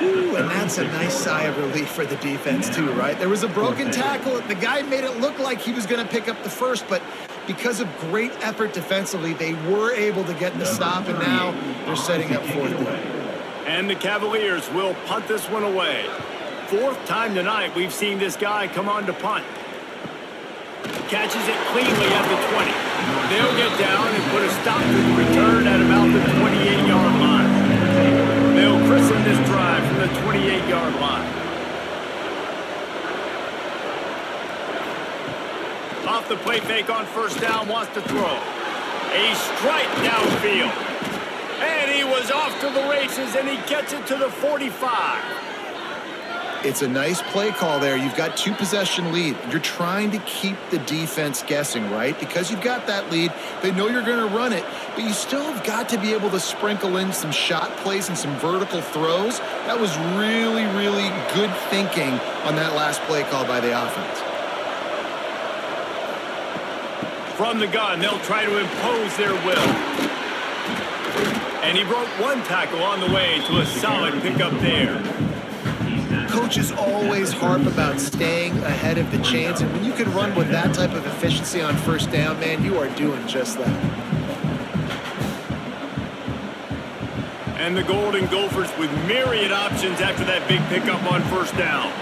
Ooh, and that's a nice sigh of relief for the defense too, right? There was a broken tackle. The guy made it look like he was going to pick up the 1st, but because of great effort defensively, they were able to get the stop, and now they're setting up 4th down. And the Cavaliers will punt this one away. Fourth time tonight we've seen this guy come on to punt. Catches it cleanly at the 20. They'll get down and put a stop to the return at about the 28-yard line. They'll christen this drive from the 28-yard line. Off the play fake on first down, wants to throw. A strike downfield. And he was off to the races, and he gets it to the 45. It's a nice play call there. You've got 2-possession lead. You're trying to keep the defense guessing, right? Because you've got that lead. They know you're going to run it, but you still have got to be able to sprinkle in some shot plays and some vertical throws. That was really, really good thinking on that last play call by the offense. From the gun, they'll try to impose their will. And he broke one tackle on the way to a solid pickup there. Coaches always harp about staying ahead of the chains, and when you can run with that type of efficiency on first down, man, you are doing just that. And the Golden Gophers with myriad options after that big pickup on first down.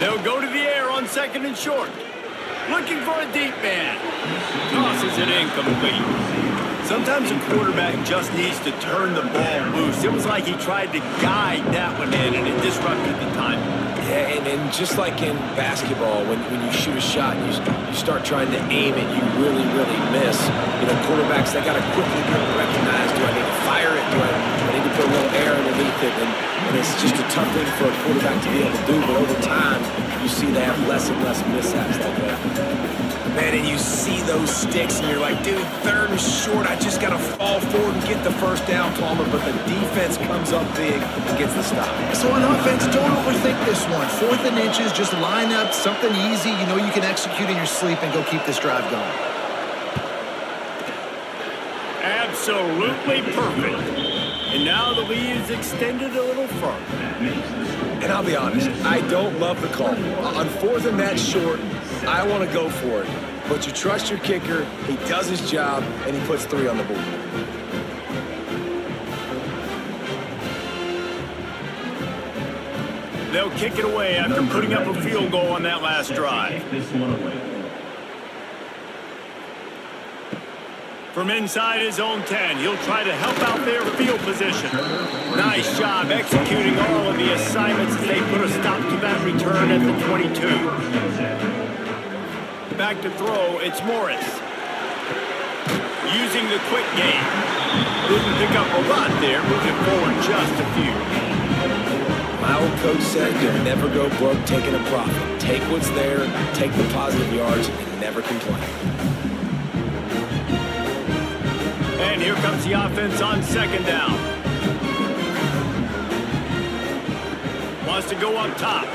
They'll go to the air on second and short. Looking for a deep man. Tosses it incomplete. Sometimes a quarterback just needs to turn the ball loose. It was like he tried to guide that one in, and it disrupted the timing. Yeah, and just like in basketball, when you shoot a shot and you start trying to aim it, you really, really miss. You know, quarterbacks, they got to quickly be able to recognize, do I need to fire it? Do I need to put a little air underneath it? And it's just a tough thing for a quarterback to be able to do, but over time, you see they have less and less mishaps like that. Man, and you see those sticks, and you're like, dude, third and short, I just got to fall forward and get the first down, Palmer, but the defense comes up big and gets the stop. So on offense, don't overthink this one. 4th and inches, just line up something easy you know you can execute in your sleep and go keep this drive going. Absolutely perfect. And now the lead is extended a little further. And I'll be honest, I don't love the call. On 4th and that short, I want to go for it. But you trust your kicker, he does his job, and he puts 3 on the board. They'll kick it away after putting up a field goal on that last drive. From inside his own 10, he'll try to help out their field position. Nice job executing all of the assignments as they put a stop to that return at the 22. Back to throw, it's Morris. Using the quick game. Didn't pick up a lot there, moving forward just a few. My old coach said you'll never go broke taking a profit. Take what's there, take the positive yards, and never complain. And here comes the offense on second down. Wants to go up top.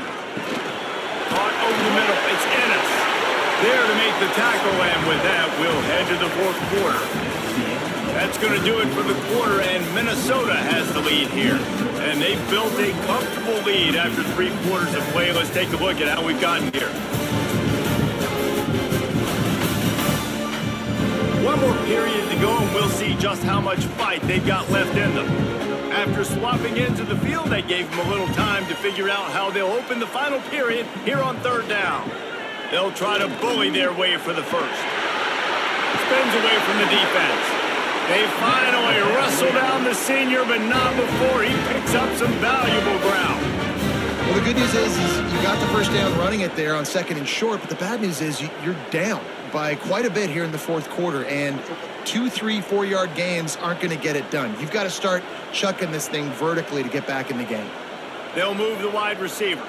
Caught over the middle. It's Ennis. There to make the tackle, and with that, we'll head to the 4th quarter. That's going to do it for the quarter, and Minnesota has the lead here. And they've built a comfortable lead after 3 quarters of play. Let's take a look at how we've gotten here. One more period to go, and we'll see just how much fight they've got left in them. After swapping into the field, they gave them a little time to figure out how they'll open the final period here on 3rd down. They'll try to bully their way for the first. Spins away from the defense. They finally wrestle down the senior, but not before he picks up some valuable ground. Well, the good news is you got the first down running it there on second and short, but the bad news is you're down by quite a bit here in the 4th quarter, and 2, 3, 4-yard gains aren't going to get it done. You've got to start chucking this thing vertically to get back in the game. They'll move the wide receiver.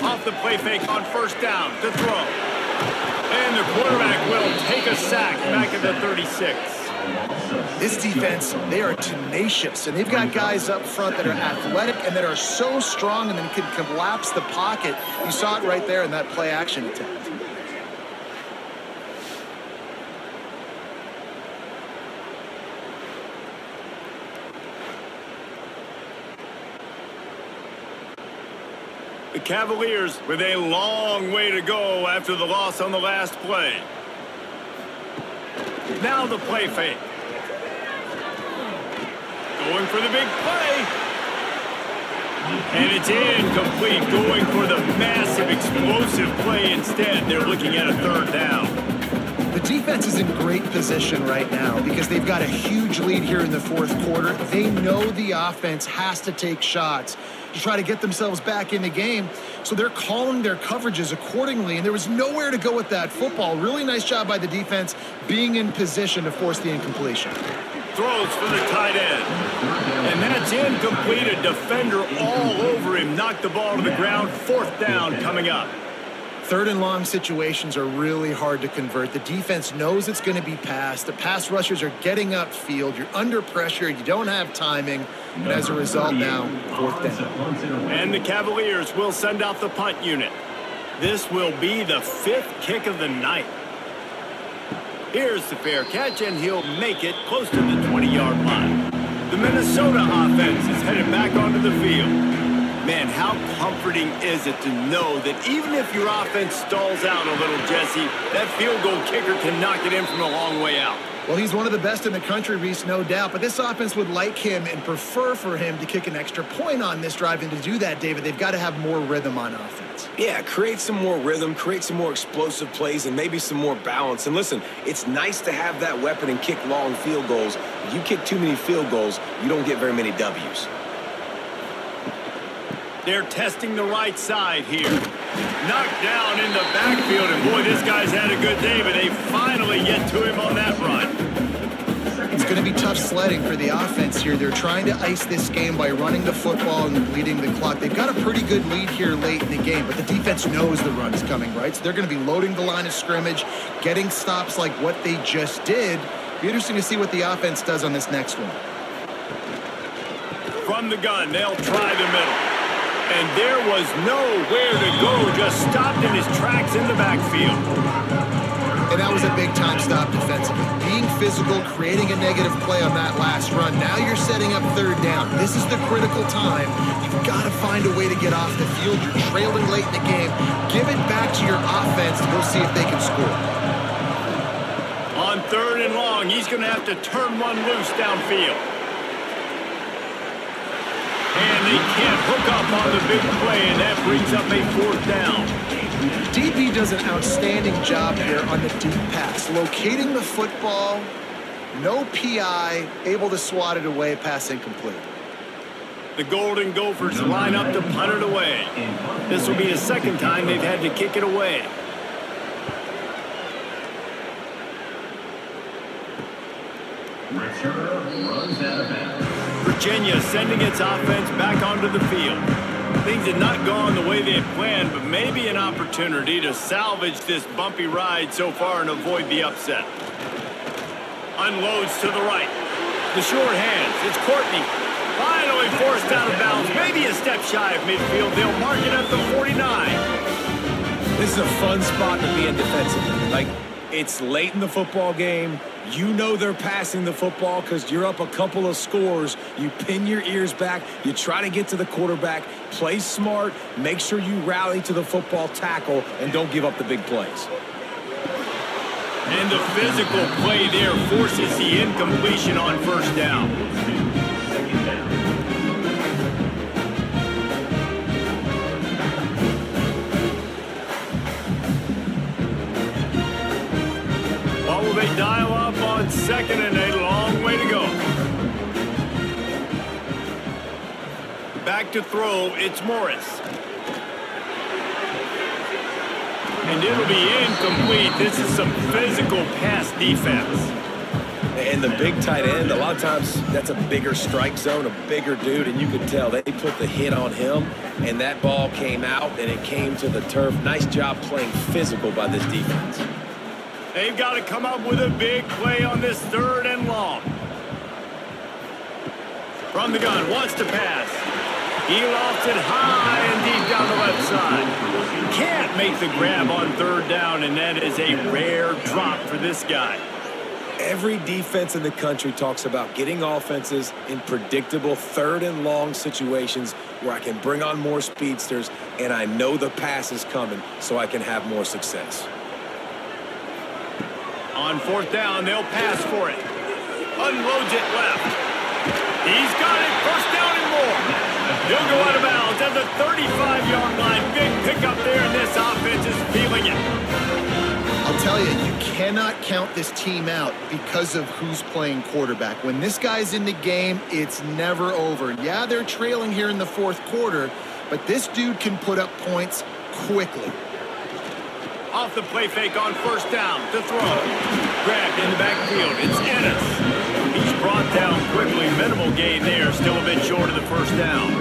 Off the play fake on first down to throw. And the quarterback will take a sack back at the 36. This defense, they are tenacious, and they've got guys up front that are athletic and that are so strong and then can collapse the pocket. You saw it right there in that play action attempt. The Cavaliers with a long way to go after the loss on the last play. Now the play fake. Going for the big play. And it's incomplete. Going for the massive explosive play instead. They're looking at a third down. The defense is in great position right now because they've got a huge lead here in the fourth quarter. They know the offense has to take shots to try to get themselves back in the game. So they're calling their coverages accordingly, and there was nowhere to go with that football. Really nice job by the defense being in position to force the incompletion. Throws for the tight end. And that's incomplete. A defender all over him. Knocked the ball to the ground. Fourth down coming up. Third and long situations are really hard to convert. The defense knows it's going to be passed. The pass rushers are getting upfield. You're under pressure. You don't have timing. And as a result now, fourth down. And the Cavaliers will send out the punt unit. This will be the fifth kick of the night. Here's the fair catch, and he'll make it close to the 20-yard line. The Minnesota offense is headed back onto the field. Man, how comforting is it to know that even if your offense stalls out a little, Jesse, that field goal kicker can knock it in from a long way out. Well, he's one of the best in the country, Reese, no doubt. But this offense would like him and prefer for him to kick an extra point on this drive. And to do that, David, they've got to have more rhythm on offense. Yeah, create some more rhythm, create some more explosive plays, and maybe some more balance. And listen, it's nice to have that weapon and kick long field goals. If you kick too many field goals, you don't get very many W's. They're testing the right side here. Knocked down in the backfield, and boy, this guy's had a good day, but they finally get to him on that run. It's going to be tough sledding for the offense here. They're trying to ice this game by running the football and bleeding the clock. They've got a pretty good lead here late in the game, but the defense knows the run is coming, right? So they're going to be loading the line of scrimmage, getting stops like what they just did. Be interesting to see what the offense does on this next one. From the gun, they'll try the middle. And there was nowhere to go, just stopped in his tracks in the backfield. And that was a big-time stop defensively. Being physical, creating a negative play on that last run. Now you're setting up third down. This is the critical time. You've got to find a way to get off the field. You're trailing late in the game. Give it back to your offense and go see if they can score. On third and long, he's going to have to turn one loose downfield. And they can't hook up on the big play, and that brings up a fourth down. DB does an outstanding job here on the deep pass. Locating the football, no PI, able to swat it away, pass incomplete. The Golden Gophers line up to punt it away. This will be the second time they've had to kick it away. Return runs out of bounds. Virginia sending its offense back onto the field. Things had not gone the way they had planned, but maybe an opportunity to salvage this bumpy ride so far and avoid the upset. Unloads to the right. The short hands. It's Courtney. Finally forced out of bounds. Maybe a step shy of midfield. They'll mark it at the 49. This is a fun spot to be in defensively. Like, it's late in the football game. You know they're passing the football because you're up a couple of scores. You pin your ears back. You try to get to the quarterback. Play smart. Make sure you rally to the football tackle and don't give up the big plays. And the physical play there forces the incompletion on first down. What will they dial up on second and a long way to go? Back to throw, it's Morris. And it'll be incomplete. This is some physical pass defense. And the big tight end, a lot of times that's a bigger strike zone, a bigger dude, and you could tell they put the hit on him, and that ball came out, and it came to the turf. Nice job playing physical by this defense. They've got to come up with a big play on this third and long. From the gun, wants to pass. He lofts it high and deep down the left side. Can't make the grab on third down, and that is a rare drop for this guy. Every defense in the country talks about getting offenses in predictable third and long situations where I can bring on more speedsters and I know the pass is coming so I can have more success. On fourth down, they'll pass for it. Unloads it left. He's got it. First down and more. He'll go out of bounds at the 35-yard line. Big pickup there, and this offense is feeling it. I'll tell you, you cannot count this team out because of who's playing quarterback. When this guy's in the game, it's never over. Yeah, they're trailing here in the fourth quarter, but this dude can put up points quickly. Off the play fake on first down to throw. Grabbed in the backfield. It's Ennis. He's brought down quickly. Minimal gain there. Still a bit short of the first down.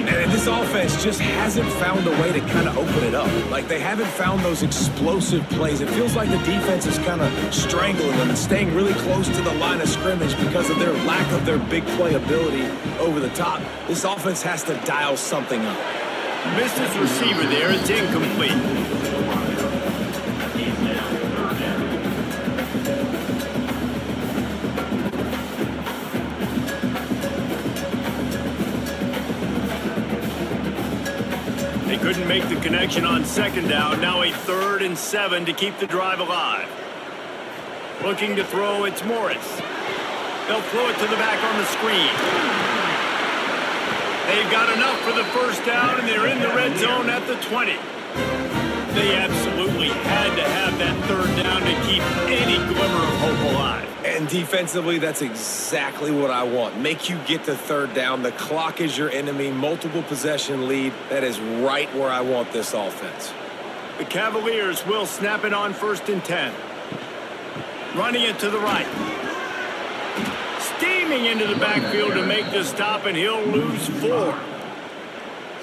And this offense just hasn't found a way to kind of open it up. Like, they haven't found those explosive plays. It feels like the defense is kind of strangling them and staying really close to the line of scrimmage because of their lack of their big play ability over the top. This offense has to dial something up. Missed his receiver there. It's incomplete. They couldn't make the connection on second down. Now a 3rd and 7 to keep the drive alive. Looking to throw, it's Morris. They'll throw it to the back on the screen. They've got enough for the first down, and they're in the red zone at the 20. They absolutely had to have that 3rd down to keep any glimmer of hope alive. And defensively, that's exactly what I want. Make you get the 3rd down. The clock is your enemy. Multiple possession lead. That is right where I want this offense. The Cavaliers will snap it on 1st and 10. Running it to the right. Steaming into the backfield to make the stop, and he'll lose 4.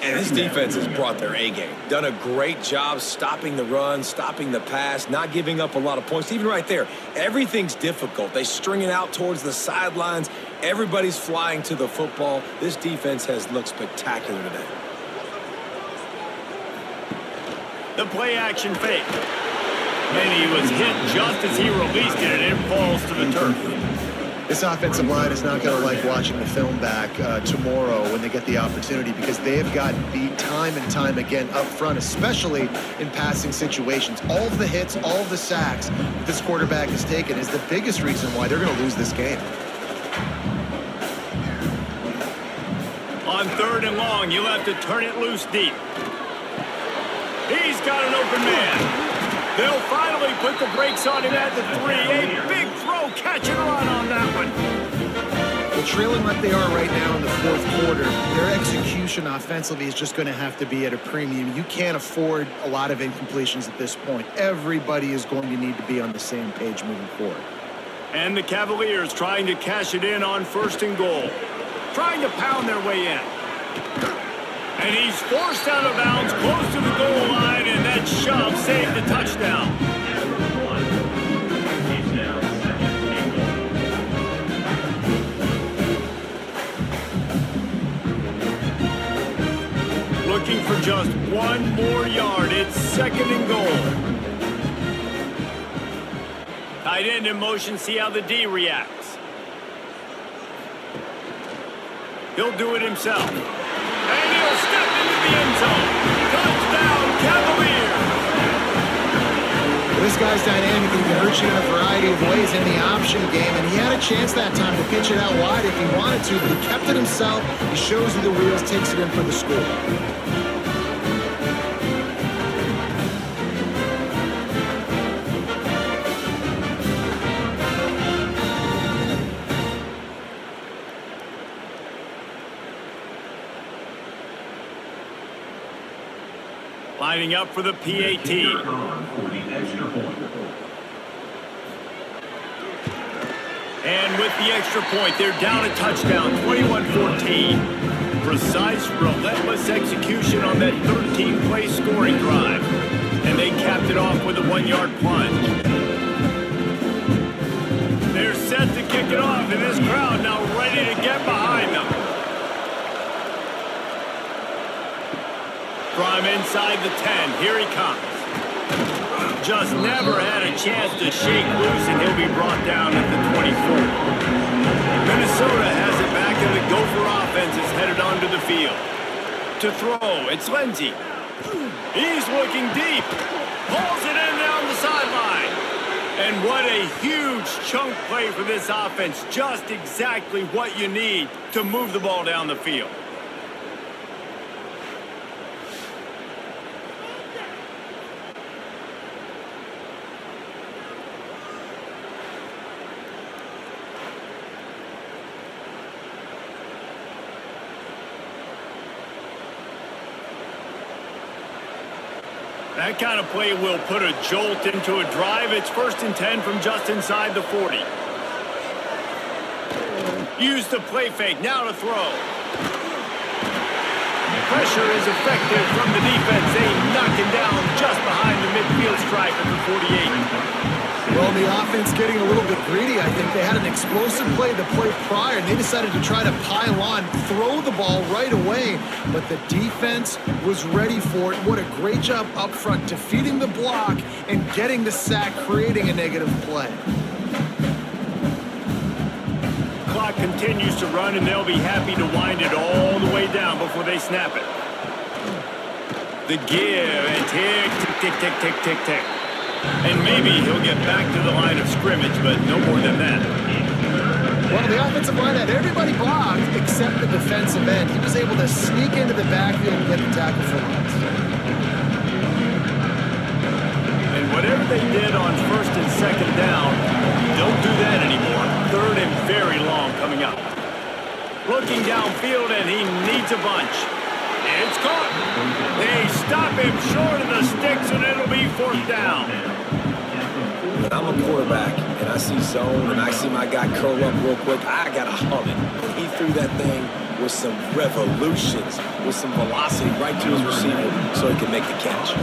And this defense has brought their A-game. Done a great job stopping the run, stopping the pass, not giving up a lot of points. Even right there, everything's difficult. They string it out towards the sidelines. Everybody's flying to the football. This defense has looked spectacular today. The play-action fake. And he was hit just as he released it, and it falls to the turf. This offensive line is not going to like watching the film back tomorrow when they get the opportunity, because they have gotten beat time and time again up front, especially in passing situations. All of the hits, all of the sacks this quarterback has taken is the biggest reason why they're going to lose this game. On 3rd and long, you'll have to turn it loose deep. He's got an open man. They'll finally put the brakes on him at the 3. A big throw, catch and run on that one. Well, trailing like they are right now in the fourth quarter, their execution offensively is just going to have to be at a premium. You can't afford a lot of incompletions at this point. Everybody is going to need to be on the same page moving forward. And the Cavaliers trying to cash it in on 1st and goal. Trying to pound their way in. And he's forced out of bounds close to the goal line, and that shove saved the touchdown. Looking for just 1 more yard. It's 2nd and goal. Tight end in motion, see how the D reacts. He'll do it himself. And he'll step into the end zone. Touchdown, Cavaliers! This guy's dynamic. He can hurt you in a variety of ways in the option game, and he had a chance that time to pitch it out wide if he wanted to, but he kept it himself. He shows you the wheels, takes it in for the score. Lining up for the PAT. And with the extra point, they're down a touchdown, 21-14. Precise, relentless execution on that 13-play scoring drive. And they capped it off with a 1-yard plunge. They're set to kick it off, and this crowd now ready to get behind them. From inside the 10, here he comes. Just never had a chance to shake loose, and he'll be brought down at the 24. Minnesota has it back, and the Gopher offense is headed onto the field. To throw, it's Lindsey. He's looking deep. Pulls it in down the sideline. And what a huge chunk play for this offense. Just exactly what you need to move the ball down the field. That kind of play will put a jolt into a drive. It's 1st and 10 from just inside the 40. Use the play fake. Now to throw. Pressure is effective from the defense. They knock him down just behind the midfield stripe at the 48. Well, the offense getting a little bit greedy, I think. They had an explosive play the play prior, and they decided to try to pile on, throw the ball right away. But the defense was ready for it. What a great job up front, defeating the block and getting the sack, creating a negative play. Clock continues to run, and they'll be happy to wind it all the way down before they snap it. The give, and tick, tick, tick, tick, tick, tick, tick. And maybe he'll get back to the line of scrimmage, but no more than that. Well, the offensive line had everybody blocked except the defensive end. He was able to sneak into the backfield and get the tackle for loss. And whatever they did on 1st and 2nd down, don't do that anymore. 3rd and very long coming up. Looking downfield, and he needs a bunch. It's caught. They stop him short of the sticks, and it'll be 4th down. When I'm a quarterback and I see zone and I see my guy curl up real quick, I got to hum it. He threw that thing with some revolutions, with some velocity right to his receiver so he can make the catch.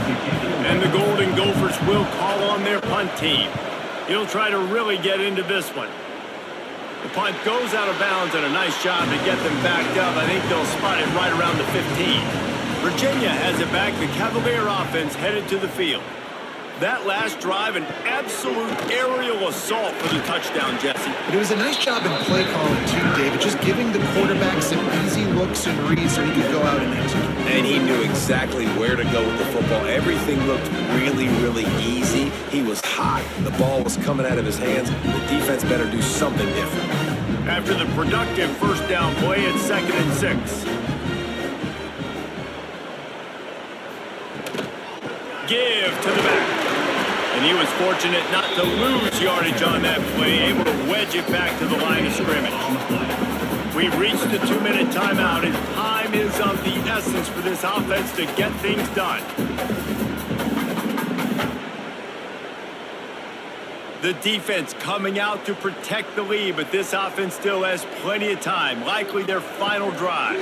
And the Golden Gophers will call on their punt team. He'll try to really get into this one. The punt goes out of bounds, and a nice job to get them backed up. I think they'll spot it right around the 15. Virginia has it back. The Cavalier offense headed to the field. That last drive, an absolute aerial assault for the touchdown, Jesse. But it was a nice job in play calling too, David, just giving the quarterback some easy looks and reads so he could go out and execute. And he knew exactly where to go with the football. Everything looked really, really easy. He was hot. The ball was coming out of his hands. The defense better do something different. After the productive 1st down play, it's 2nd and 6. Give to the back. And he was fortunate not to lose yardage on that play, able to wedge it back to the line of scrimmage. We've reached the 2-minute timeout, and time is of the essence for this offense to get things done. The defense coming out to protect the lead, but this offense still has plenty of time, likely their final drive.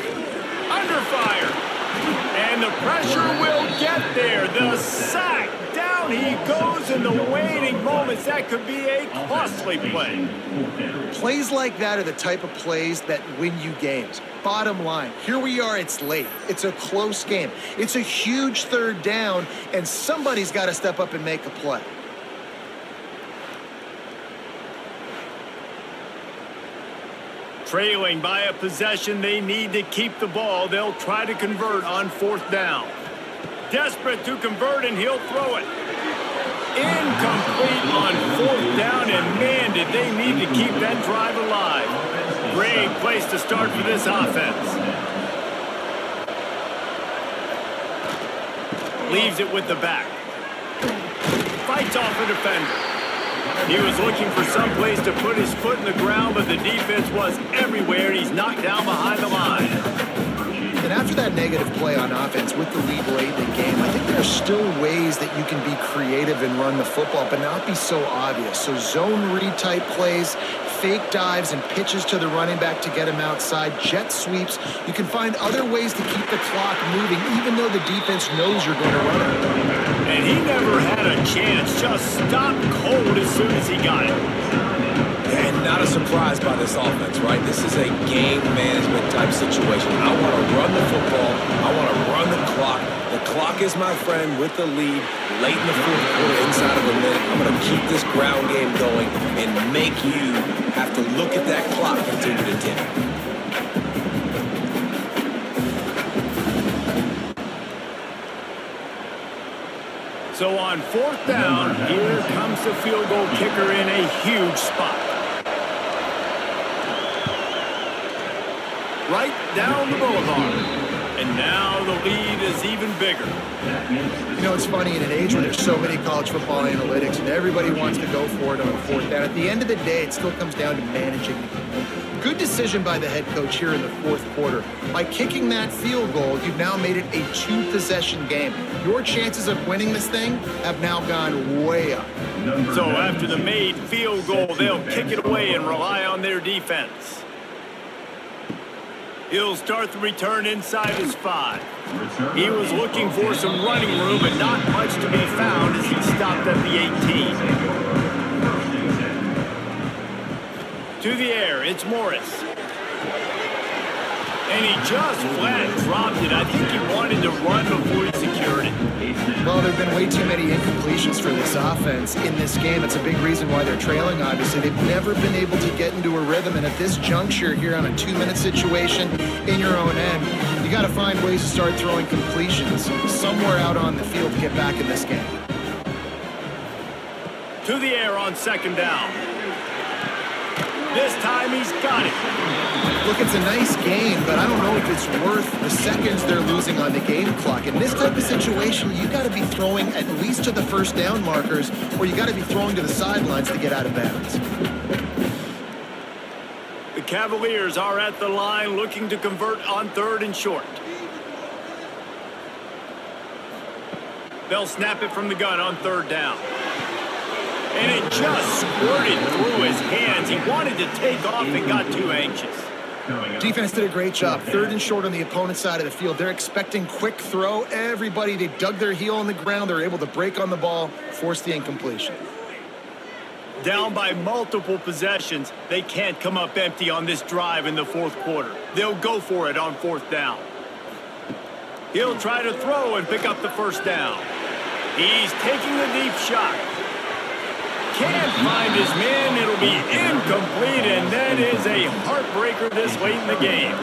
Under fire. And the pressure will get there. The sack. Down he goes in the waning moments. That could be a costly play. Plays like that are the type of plays that win you games. Bottom line, here we are, it's late. It's a close game. It's a huge 3rd down, and somebody's got to step up and make a play. Trailing by a possession, they need to keep the ball. They'll try to convert on 4th down. Desperate to convert, and he'll throw it. Incomplete on 4th down, and man, did they need to keep that drive alive. Great place to start for this offense. Leaves it with the back. Fights off a defender. He was looking for some place to put his foot in the ground, but the defense was everywhere, and he's knocked down behind the line. And after that negative play on offense with the lead late in the game, I think there are still ways that you can be creative and run the football, but not be so obvious. So zone read type plays, fake dives and pitches to the running back to get him outside, jet sweeps. You can find other ways to keep the clock moving, even though the defense knows you're going to run it. And he never had a chance, just stopped cold as soon as he got it. And not a surprise by this offense, right? This is a game management type situation. I want to run the football. I want to run the clock. The clock is my friend with the lead late in the 4th quarter, inside of a minute. I'm going to keep this ground game going and make you have to look at that clock continue to tick. So on 4th down, here comes the field goal kicker in a huge spot. Right down the boulevard. And now the lead is even bigger. You know, it's funny, in an age where there's so many college football analytics and everybody wants to go for it on 4th down, at the end of the day, it still comes down to managing the game. Good decision by the head coach here in the 4th quarter. By kicking that field goal, you've now made it a 2-possession game. Your chances of winning this thing have now gone way up. So after the made field goal, they'll kick it away and rely on their defense. He'll start the return inside his 5. He was looking for some running room, but not much to be found as he stopped at the 18. To the air, it's Morris. And he just flat dropped it. I think he wanted to run before he secured it. Well, there have been way too many incompletions for this offense in this game. It's a big reason why they're trailing, obviously. They've never been able to get into a rhythm, and at this juncture here on a 2-minute situation in your own end, you got to find ways to start throwing completions somewhere out on the field to get back in this game. To the air on 2nd down. This time he's got it. Look, it's a nice game, but I don't know if it's worth the seconds they're losing on the game clock. In this type of situation, you got to be throwing at least to the 1st down markers, or you got to be throwing to the sidelines to get out of bounds. The Cavaliers are at the line looking to convert on 3rd and short. They'll snap it from the gun on 3rd down. And it just squirted through his hands. He wanted to take off and got too anxious. Defense did a great job. 3rd and short on the opponent's side of the field. They're expecting quick throw. Everybody, they dug their heel on the ground. They're able to break on the ball, force the incompletion. Down by multiple possessions, they can't come up empty on this drive in the 4th quarter. They'll go for it on 4th down. He'll try to throw and pick up the 1st down. He's taking the deep shot. Can't find his man. It'll be incomplete, and that is a heartbreaker this late in the game.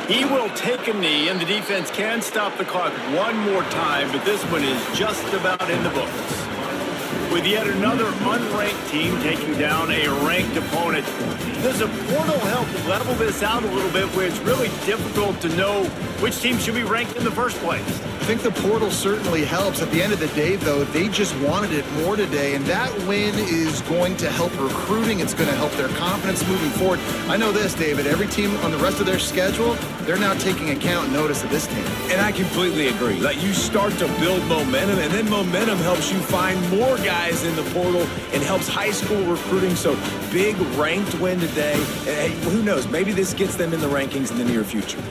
He will take a knee, and the defense can stop the clock one more time, but this one is just about in the books. With yet another unranked team taking down a ranked opponent, does a portal help level this out a little bit where it's really difficult to know which team should be ranked in the first place? I think the portal certainly helps. At the end of the day, though, they just wanted it more today, and that win is going to help recruiting. It's going to help their confidence moving forward. I know this, David. Every team on the rest of their schedule, they're now taking account and notice of this team. And I completely agree. Like, you start to build momentum, and then momentum helps you find more guys in the portal and helps high school recruiting. So big ranked win today. And who knows? Maybe this gets them in the rankings in the near future.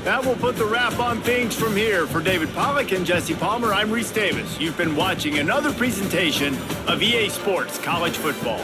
That will put the wrap on things from here. For David Pollack and Jesse Palmer, I'm Reese Davis. You've been watching another presentation of EA Sports College Football.